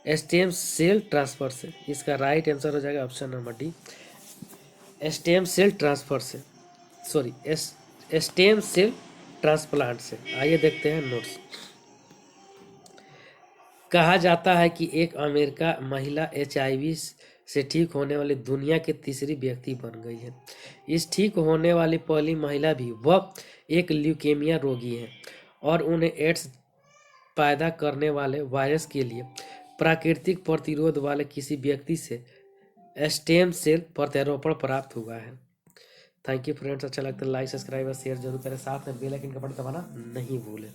स्टेम सेल ट्रांसफर से। इसका राइट आंसर हो जाएगा option number D, stem cell transfer से, सॉरी स्टेम सेल ट्रांसप्लांट से। आइए देखते हैं नोट्स। कहा जाता है कि एक अमेरिका महिला HIV से ठीक होने वाली दुनिया की तीसरी व्यक्ति बन गई है। इस ठीक होने वाली पहली महिला भी वह एक ल्यूकेमिया रोगी है और उन्हें एड्स पैदा करने वाले वायरस के लिए प्राकृतिक प्रतिरोध वाले किसी व्यक्ति से स्टेम सेल प्रत्यारोपण प्राप्त हुआ है। थैंक यू फ्रेंड्स, अच्छा लगता है लाइक, सब्सक्राइब और शेयर जरूर करें। साथ में बेल आइकन का बटन दबाना नहीं भूलें।